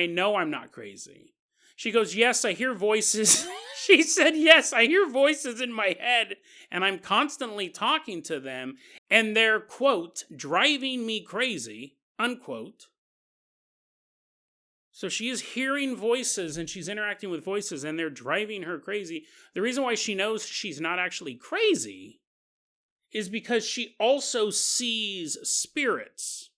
know I'm not crazy. She goes, yes, I hear voices. She said, yes, I hear voices in my head, and I'm constantly talking to them, and they're, quote, driving me crazy, unquote. So she is hearing voices, and she's interacting with voices, and they're driving her crazy. The reason why she knows she's not actually crazy is because she also sees spirits.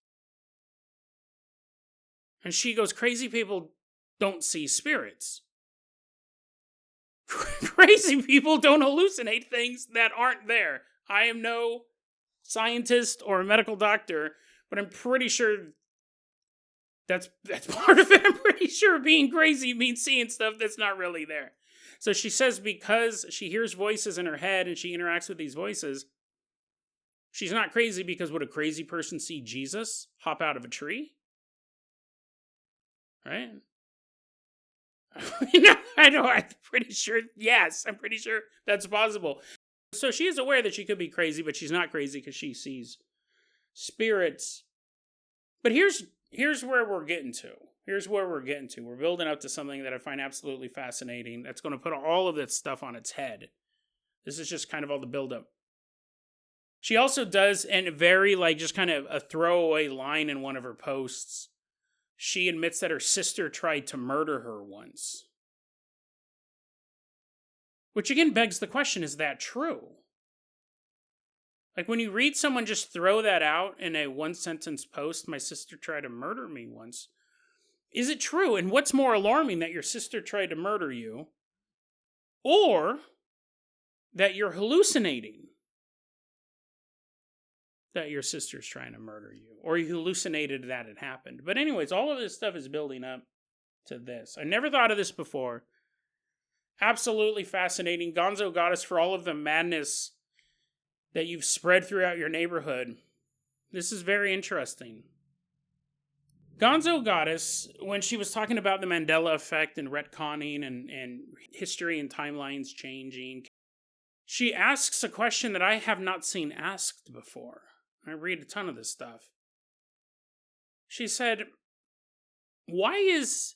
And she goes, crazy people don't see spirits. Crazy people don't hallucinate things that aren't there. I am no scientist or a medical doctor, but I'm pretty sure that's part of it. I'm pretty sure being crazy means seeing stuff that's not really there. So she says because she hears voices in her head and she interacts with these voices, she's not crazy because would a crazy person see Jesus hop out of a tree? Right? I know, I'm pretty sure, yes, I'm pretty sure that's possible. So she is aware that she could be crazy, but she's not crazy because she sees spirits. But here's where we're getting to. We're building up to something that I find absolutely fascinating. That's going to put all of this stuff on its head. This is just kind of all the buildup. She also does, and very just kind of a throwaway line in one of her posts. She admits that her sister tried to murder her once. Which again begs the question, is that true? Like when you read someone just throw that out in a one-sentence post, my sister tried to murder me once. Is it true? And what's more alarming, that your sister tried to murder you, or that you're hallucinating that your sister's trying to murder you, or you hallucinated that it happened? But anyways, all of this stuff is building up to this. I never thought of this before. Absolutely fascinating. Gonzo Goddess, for all of the madness that you've spread throughout your neighborhood. This is very interesting. Gonzo Goddess, when she was talking about the Mandela Effect and retconning and history and timelines changing, she asks a question that I have not seen asked before. I read a ton of this stuff. She said, why is...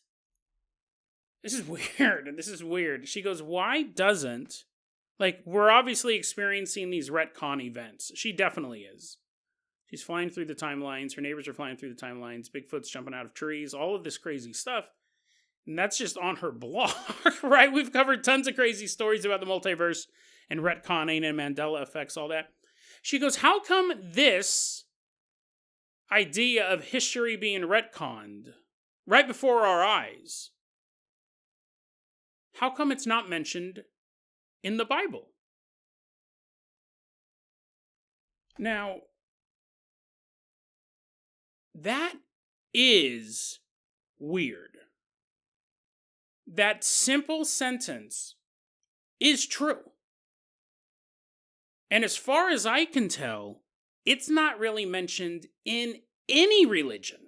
This is weird. She goes, why doesn't... we're obviously experiencing these retcon events. She definitely is. She's flying through the timelines. Her neighbors are flying through the timelines. Bigfoot's jumping out of trees. All of this crazy stuff. And that's just on her blog, right? We've covered tons of crazy stories about the multiverse and retconning and Mandela effects, all that. She goes, how come this idea of history being retconned right before our eyes, how come it's not mentioned in the Bible? Now, that is weird. That simple sentence is true. And as far as I can tell, it's not really mentioned in any religion.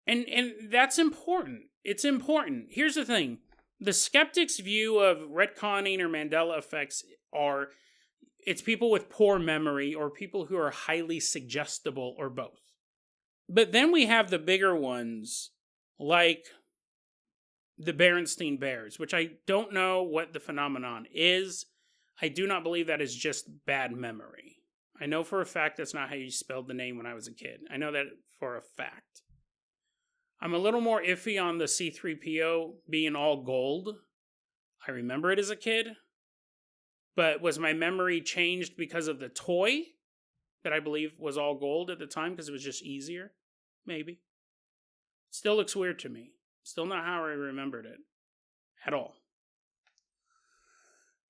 And that's important. It's important. Here's the thing. The skeptics' view of retconning or Mandela effects are, it's people with poor memory or people who are highly suggestible or both. But then we have the bigger ones, like the Berenstein Bears, which I don't know what the phenomenon is. I do not believe that is just bad memory. I know for a fact that's not how you spelled the name when I was a kid. I know that for a fact. I'm a little more iffy on the C-3PO being all gold. I remember it as a kid. But was my memory changed because of the toy that I believe was all gold at the time because it was just easier? Maybe. Still looks weird to me. Still not how I remembered it at all.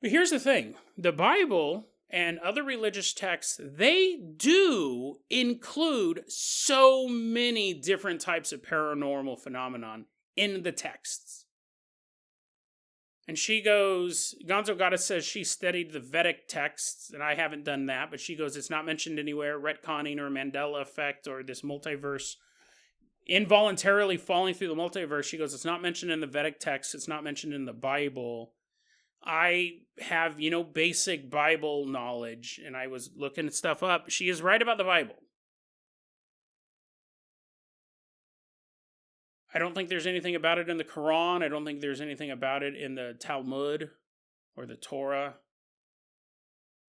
But here's the thing. The Bible and other religious texts, they do include so many different types of paranormal phenomenon in the texts. And she goes, Gonzo Goddess says she studied the Vedic texts, and I haven't done that, but she goes, it's not mentioned anywhere, retconning or Mandela effect or this multiverse, involuntarily falling through the multiverse. She goes, it's not mentioned in the Vedic text, it's not mentioned in the Bible. I have, basic Bible knowledge, and I was looking stuff up. She is right about the Bible. I don't think there's anything about it in the Quran. I don't think there's anything about it in the Talmud or the Torah.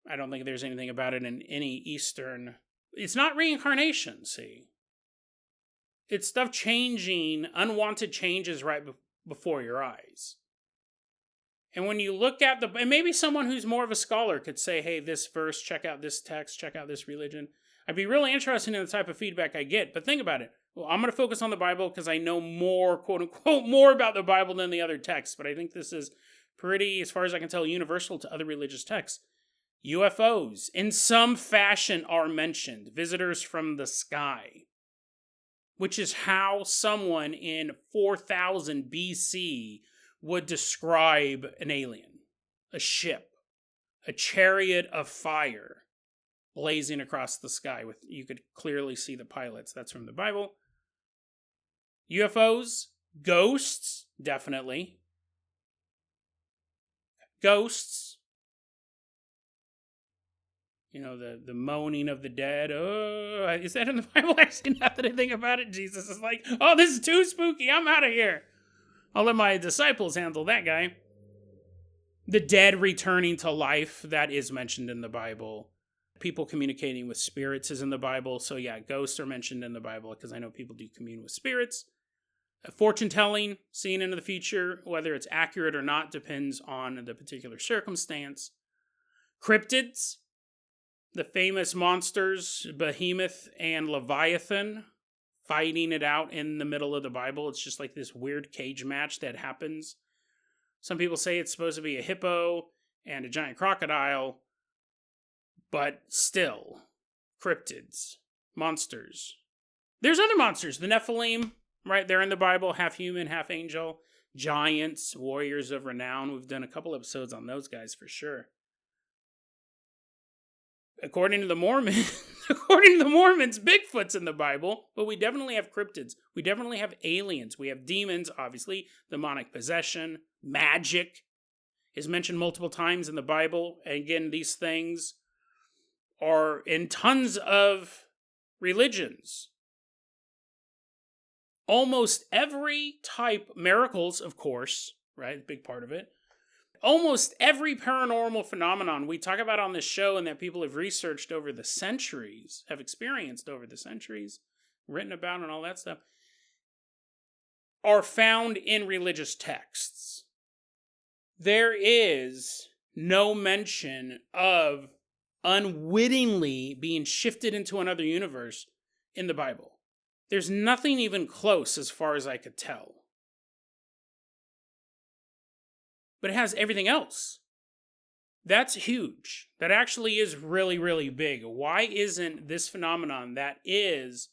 I don't think there's anything about it in any Eastern... It's not reincarnation, see? It's stuff changing, unwanted changes right before your eyes. And when you look at and maybe someone who's more of a scholar could say, hey, this verse, check out this text, check out this religion. I'd be really interested in the type of feedback I get. But think about it. Well, I'm going to focus on the Bible because I know more, quote unquote, more about the Bible than the other texts. But I think this is pretty, as far as I can tell, universal to other religious texts. UFOs, in some fashion, are mentioned. Visitors from the sky. Which is how someone in 4000 BC would describe an alien. A ship. A chariot of fire blazing across the sky. You could clearly see the pilots. That's from the Bible. UFOs, ghosts, definitely. Ghosts, the moaning of the dead. Oh, is that in the Bible? Actually, now that I think about it, Jesus is like, oh, this is too spooky. I'm out of here. I'll let my disciples handle that guy. The dead returning to life, that is mentioned in the Bible. People communicating with spirits is in the Bible. So yeah, ghosts are mentioned in the Bible because I know people do commune with spirits. Fortune telling, seeing into the future, whether it's accurate or not, depends on the particular circumstance. Cryptids, the famous monsters, Behemoth and Leviathan, fighting it out in the middle of the Bible. It's just like this weird cage match that happens. Some people say it's supposed to be a hippo and a giant crocodile, but still, cryptids, monsters. There's other monsters, the Nephilim, right? They're in the Bible, half human, half angel. Giants, warriors of renown. We've done a couple episodes on those guys for sure. According to the Mormons, Bigfoot's in the Bible, but we definitely have cryptids. We definitely have aliens. We have demons, obviously, demonic possession, magic is mentioned multiple times in the Bible. And again, these things are in tons of religions. Almost every type, miracles, of course, right? Big part of it. Almost every paranormal phenomenon we talk about on this show and that people have researched over the centuries, have experienced over the centuries, written about and all that stuff, are found in religious texts. There is no mention of unwittingly being shifted into another universe in the Bible. There's nothing even close as far as I could tell. But it has everything else. That's huge. That actually is really, really big. Why isn't this phenomenon that is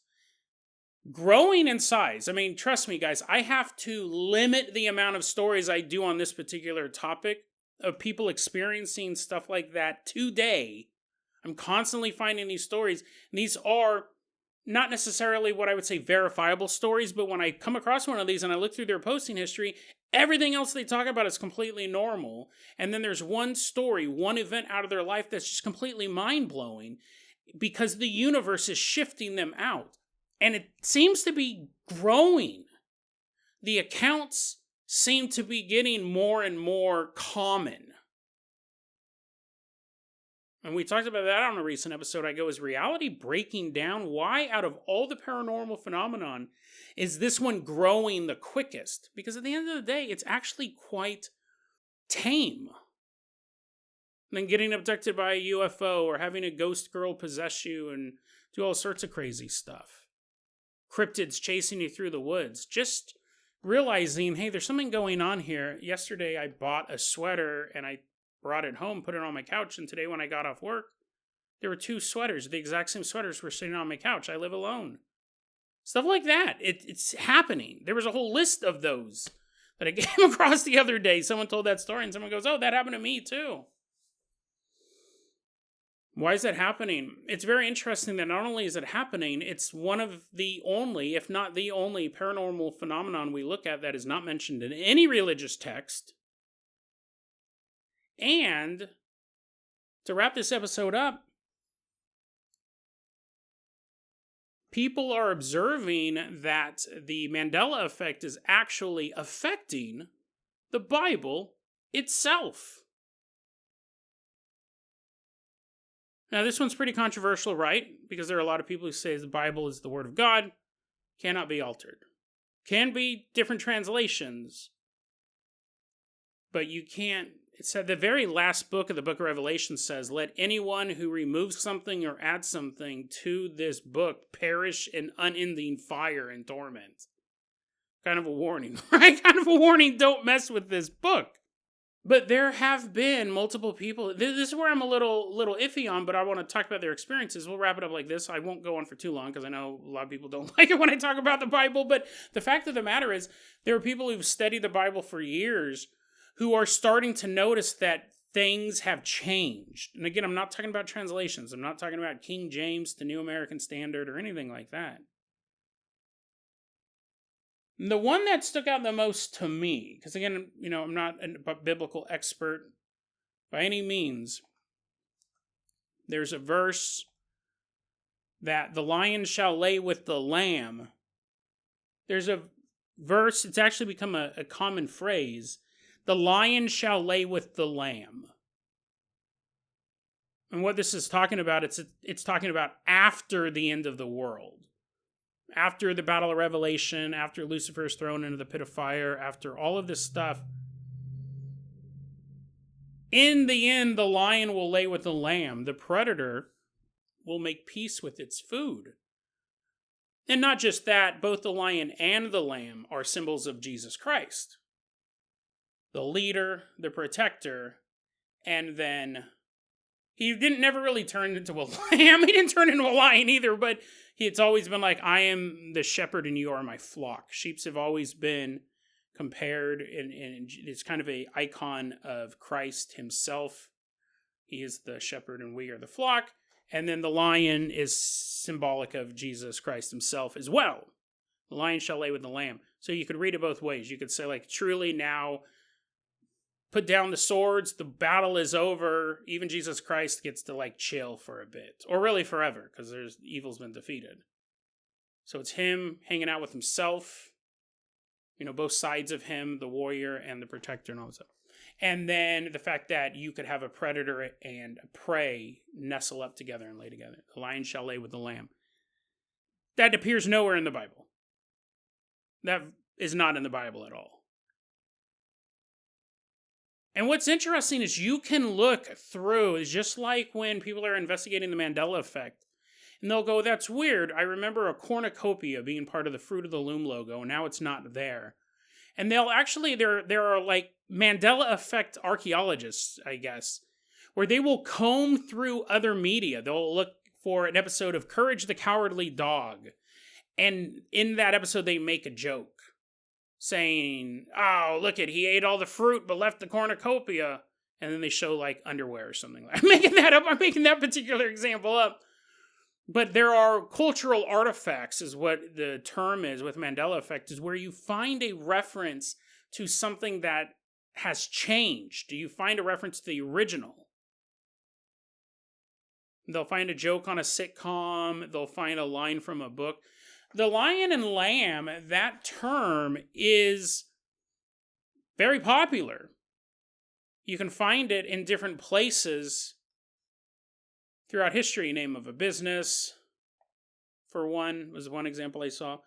growing in size? I mean, trust me, guys, I have to limit the amount of stories I do on this particular topic of people experiencing stuff like that today. I'm constantly finding these stories. And these are not necessarily what I would say verifiable stories, but when I come across one of these and I look through their posting history, everything else they talk about is completely normal. And then there's one story, one event out of their life that's just completely mind-blowing because the universe is shifting them out. And it seems to be growing. The accounts seem to be getting more and more common. And we talked about that on a recent episode. I go, is reality breaking down? Why, out of all the paranormal phenomenon, is this one growing the quickest? Because at the end of the day, it's actually quite tame. Than getting abducted by a UFO or having a ghost girl possess you and do all sorts of crazy stuff. Cryptids chasing you through the woods. Just realizing, hey, there's something going on here. Yesterday, I bought a sweater and I brought it home, put it on my couch, and today when I got off work, there were 2 sweaters. The exact same sweaters were sitting on my couch. I live alone. Stuff like that. It's happening. There was a whole list of those that I came across the other day. Someone told that story, and someone goes, oh, that happened to me too. Why is that happening? It's very interesting that not only is it happening, it's one of the only, if not the only, paranormal phenomenon we look at that is not mentioned in any religious text. And to wrap this episode up, people are observing that the Mandela Effect is actually affecting the Bible itself. Now, this one's pretty controversial, right? Because there are a lot of people who say the Bible is the Word of God, cannot be altered. Can be different translations, but you can't. It said the very last book of the book of Revelation says, let anyone who removes something or adds something to this book perish in unending fire and torment. Kind of a warning, right? Kind of a warning, don't mess with this book. But there have been multiple people, this is where I'm a little iffy on, but I want to talk about their experiences. We'll wrap it up like this. I won't go on for too long because I know a lot of people don't like it when I talk about the Bible, but the fact of the matter is there are people who've studied the Bible for years who are starting to notice that things have changed. And again, I'm not talking about translations. I'm not talking about King James to New American Standard or anything like that. The one that stuck out the most to me, because again, I'm not a biblical expert by any means, There's a verse that the lion shall lay with the lamb. There's a verse, it's actually become a common phrase. The lion shall lay with the lamb. And what this is talking about, it's talking about after the end of the world. After the Battle of Revelation, after Lucifer is thrown into the pit of fire, after all of this stuff. In the end, the lion will lay with the lamb. The predator will make peace with its food. And not just that, both the lion and the lamb are symbols of Jesus Christ. The leader, the protector, and then he never really turned into a lamb. He didn't turn into a lion either, but it's always been like, I am the shepherd and you are my flock. Sheeps have always been compared, and it's kind of an icon of Christ himself. He is the shepherd and we are the flock. And then the lion is symbolic of Jesus Christ himself as well. The lion shall lay with the lamb. So you could read it both ways. You could say, like, truly now, put down the swords, the battle is over, even Jesus Christ gets to, like, chill for a bit. Or really forever, because evil's been defeated. So it's him hanging out with himself, both sides of him, the warrior and the protector and all that stuff. And then the fact that you could have a predator and a prey nestle up together and lay together. The lion shall lay with the lamb. That appears nowhere in the Bible. That is not in the Bible at all. And what's interesting is you can look through, it's just like when people are investigating the Mandela Effect, and they'll go, that's weird. I remember a cornucopia being part of the Fruit of the Loom logo, and now it's not there. And they'll actually, there are like Mandela Effect archaeologists, I guess, where they will comb through other media. They'll look for an episode of Courage the Cowardly Dog. And in that episode, they make a joke saying, oh, look he ate all the fruit but left the cornucopia. And then they show like underwear or something. I'm making that up. I'm making that particular example up. But there are cultural artifacts, is what the term is with Mandela Effect, is where you find a reference to something that has changed. Do you find a reference to the original? They'll find a joke on a sitcom. They'll find a line from a book. The lion and lamb, that term is very popular. You can find it in different places throughout history. Name of a business, for one, was one example I saw.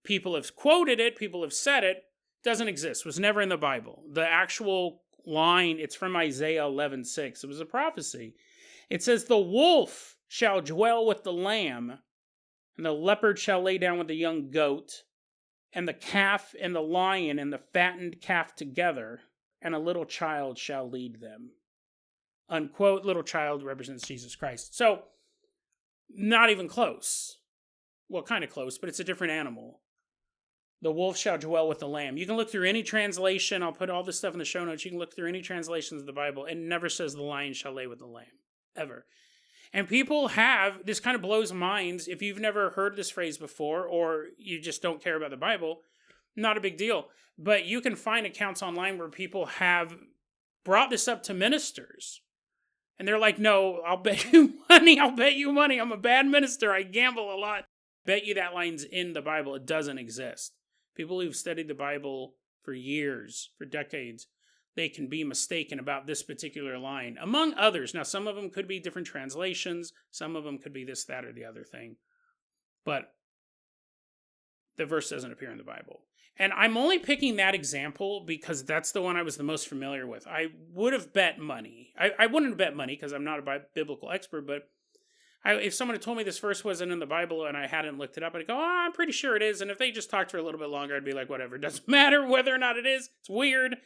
People have quoted it. People have said it. Doesn't exist. Was never in the Bible. The actual line, it's from Isaiah 11:6. It was a prophecy. It says, the wolf shall dwell with the lamb, and the leopard shall lay down with the young goat, and the calf and the lion and the fattened calf together, and a little child shall lead them. Unquote. Little child represents Jesus Christ. So, not even close. Well, kind of close, but it's a different animal. The wolf shall dwell with the lamb. You can look through any translation. I'll put all this stuff in the show notes. You can look through any translations of the Bible. It never says the lion shall lay with the lamb. Ever. And people have, this kind of blows minds. If you've never heard this phrase before, or you just don't care about the Bible, not a big deal. But you can find accounts online where people have brought this up to ministers. And they're like, no, I'll bet you money. I'll bet you money. I'm a bad minister. I gamble a lot. Bet you that line's in the Bible. It doesn't exist. People who've studied the Bible for years, for decades, they can be mistaken about this particular line, among others. Now, some of them could be different translations. Some of them could be this, that, or the other thing. But the verse doesn't appear in the Bible. And I'm only picking that example because that's the one I was the most familiar with. I would have bet money. I wouldn't have bet money because I'm not a biblical expert, but if someone had told me this verse wasn't in the Bible and I hadn't looked it up, I'd go, oh, I'm pretty sure it is. And if they just talked for a little bit longer, I'd be like, whatever. It doesn't matter whether or not it is. It's weird.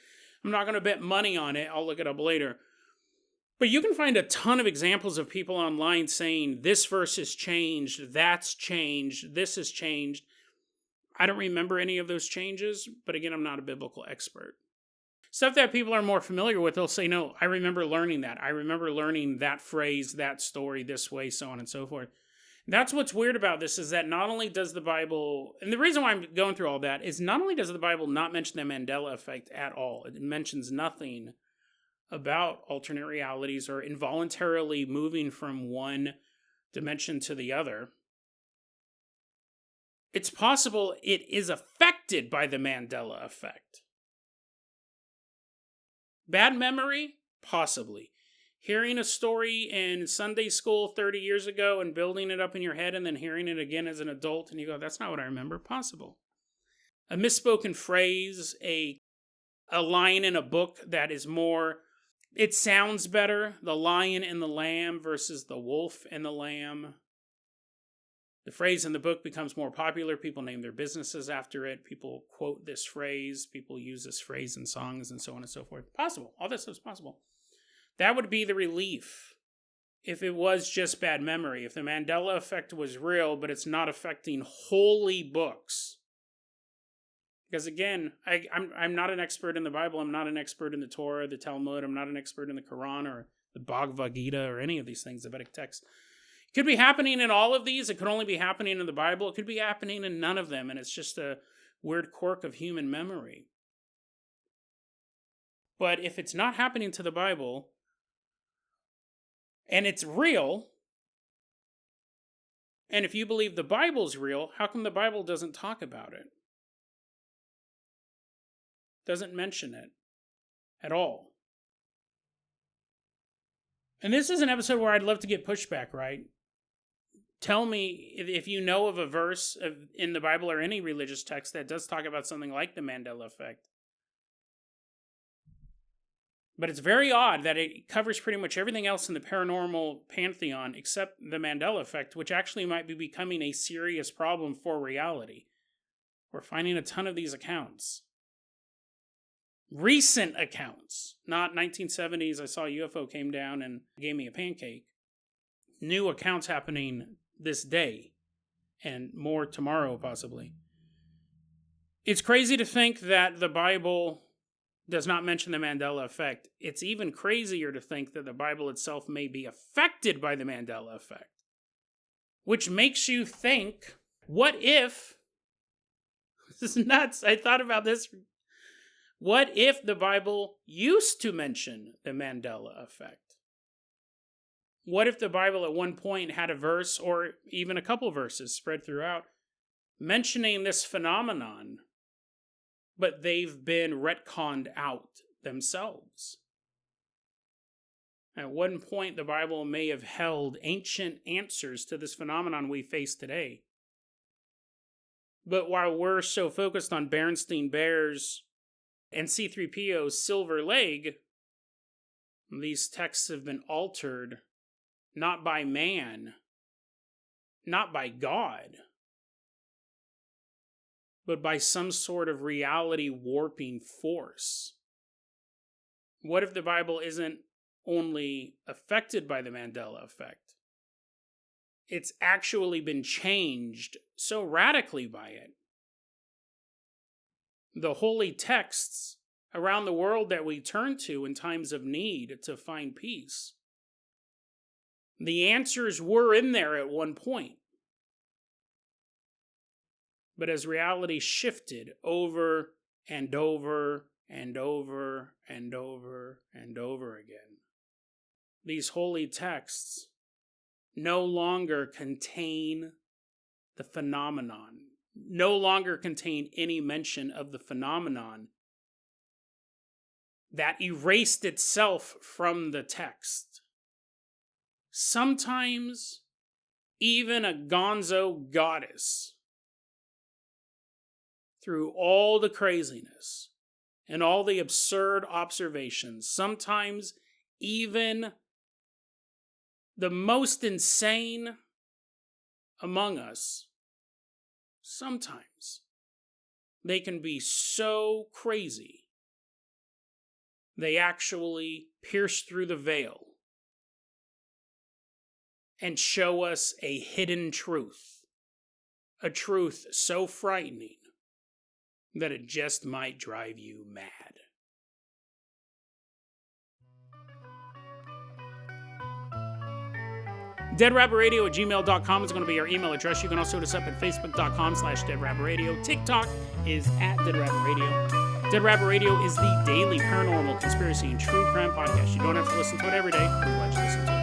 I'm not going to bet money on it. I'll look it up later. But you can find a ton of examples of people online saying this verse has changed, that's changed, this has changed. I don't remember any of those changes, but again, I'm not a biblical expert. Stuff that people are more familiar with, they'll say, no, I remember learning that. I remember learning that phrase, that story, this way, so on and so forth. That's what's weird about this, is that not only does the Bible, and the reason why I'm going through all that is not only does the Bible not mention the Mandela Effect at all, it mentions nothing about alternate realities or involuntarily moving from one dimension to the other, it's possible it is affected by the Mandela Effect. Bad memory? Possibly. Hearing a story in Sunday school 30 years ago and building it up in your head and then hearing it again as an adult and you go, that's not what I remember. Possible. A misspoken phrase, a line in a book that is more, it sounds better, the lion and the lamb versus the wolf and the lamb. The phrase in the book becomes more popular. People name their businesses after it. People quote this phrase. People use this phrase in songs and so on and so forth. Possible. All this is possible. That would be the relief if it was just bad memory. If the Mandela Effect was real, but it's not affecting holy books. Because again, I'm not an expert in the Bible. I'm not an expert in the Torah, the Talmud. I'm not an expert in the Quran or the Bhagavad Gita or any of these things, the Vedic texts. It could be happening in all of these. It could only be happening in the Bible. It could be happening in none of them. And it's just a weird quirk of human memory. But if it's not happening to the Bible, and it's real, and if you believe the Bible's real, how come the Bible doesn't talk about it? Doesn't mention it at all. And this is an episode where I'd love to get pushback, right? Tell me if you know of a verse in the Bible or any religious text that does talk about something like the Mandela Effect. But it's very odd that it covers pretty much everything else in the paranormal pantheon except the Mandela Effect, which actually might be becoming a serious problem for reality. We're finding a ton of these accounts. Recent accounts, not 1970s, I saw a UFO came down and gave me a pancake. New accounts happening this day, and more tomorrow possibly. It's crazy to think that the Bible does not mention the Mandela Effect. It's even crazier to think that the Bible itself may be affected by the Mandela Effect. Which makes you think, what if, this is nuts, I thought about this. What if the Bible used to mention the Mandela Effect? What if the Bible at one point had a verse, or even a couple verses spread throughout, mentioning this phenomenon, but they've been retconned out themselves? At one point, the Bible may have held ancient answers to this phenomenon we face today. But while we're so focused on Berenstain Bears and C-3PO's silver leg, these texts have been altered not by man, not by God, but by some sort of reality warping force. What if the Bible isn't only affected by the Mandela Effect? It's actually been changed so radically by it. The holy texts around the world that we turn to in times of need to find peace, the answers were in there at one point. But as reality shifted over and over and over and over and over again, these holy texts no longer contain the phenomenon, no longer contain any mention of the phenomenon that erased itself from the text. Sometimes even a gonzo goddess, through all the craziness and all the absurd observations, sometimes even the most insane among us, sometimes they can be so crazy they actually pierce through the veil and show us a hidden truth, a truth so frightening that it just might drive you mad. DeadRabbitRadio@gmail.com is going to be our email address. You can also hit us up at Facebook.com/DeadRabbitRadio. TikTok is @DeadRabbitRadio. Dead Rabbit Radio is the daily paranormal, conspiracy, and true crime podcast. You don't have to listen to it every day. I'm glad you listen to it.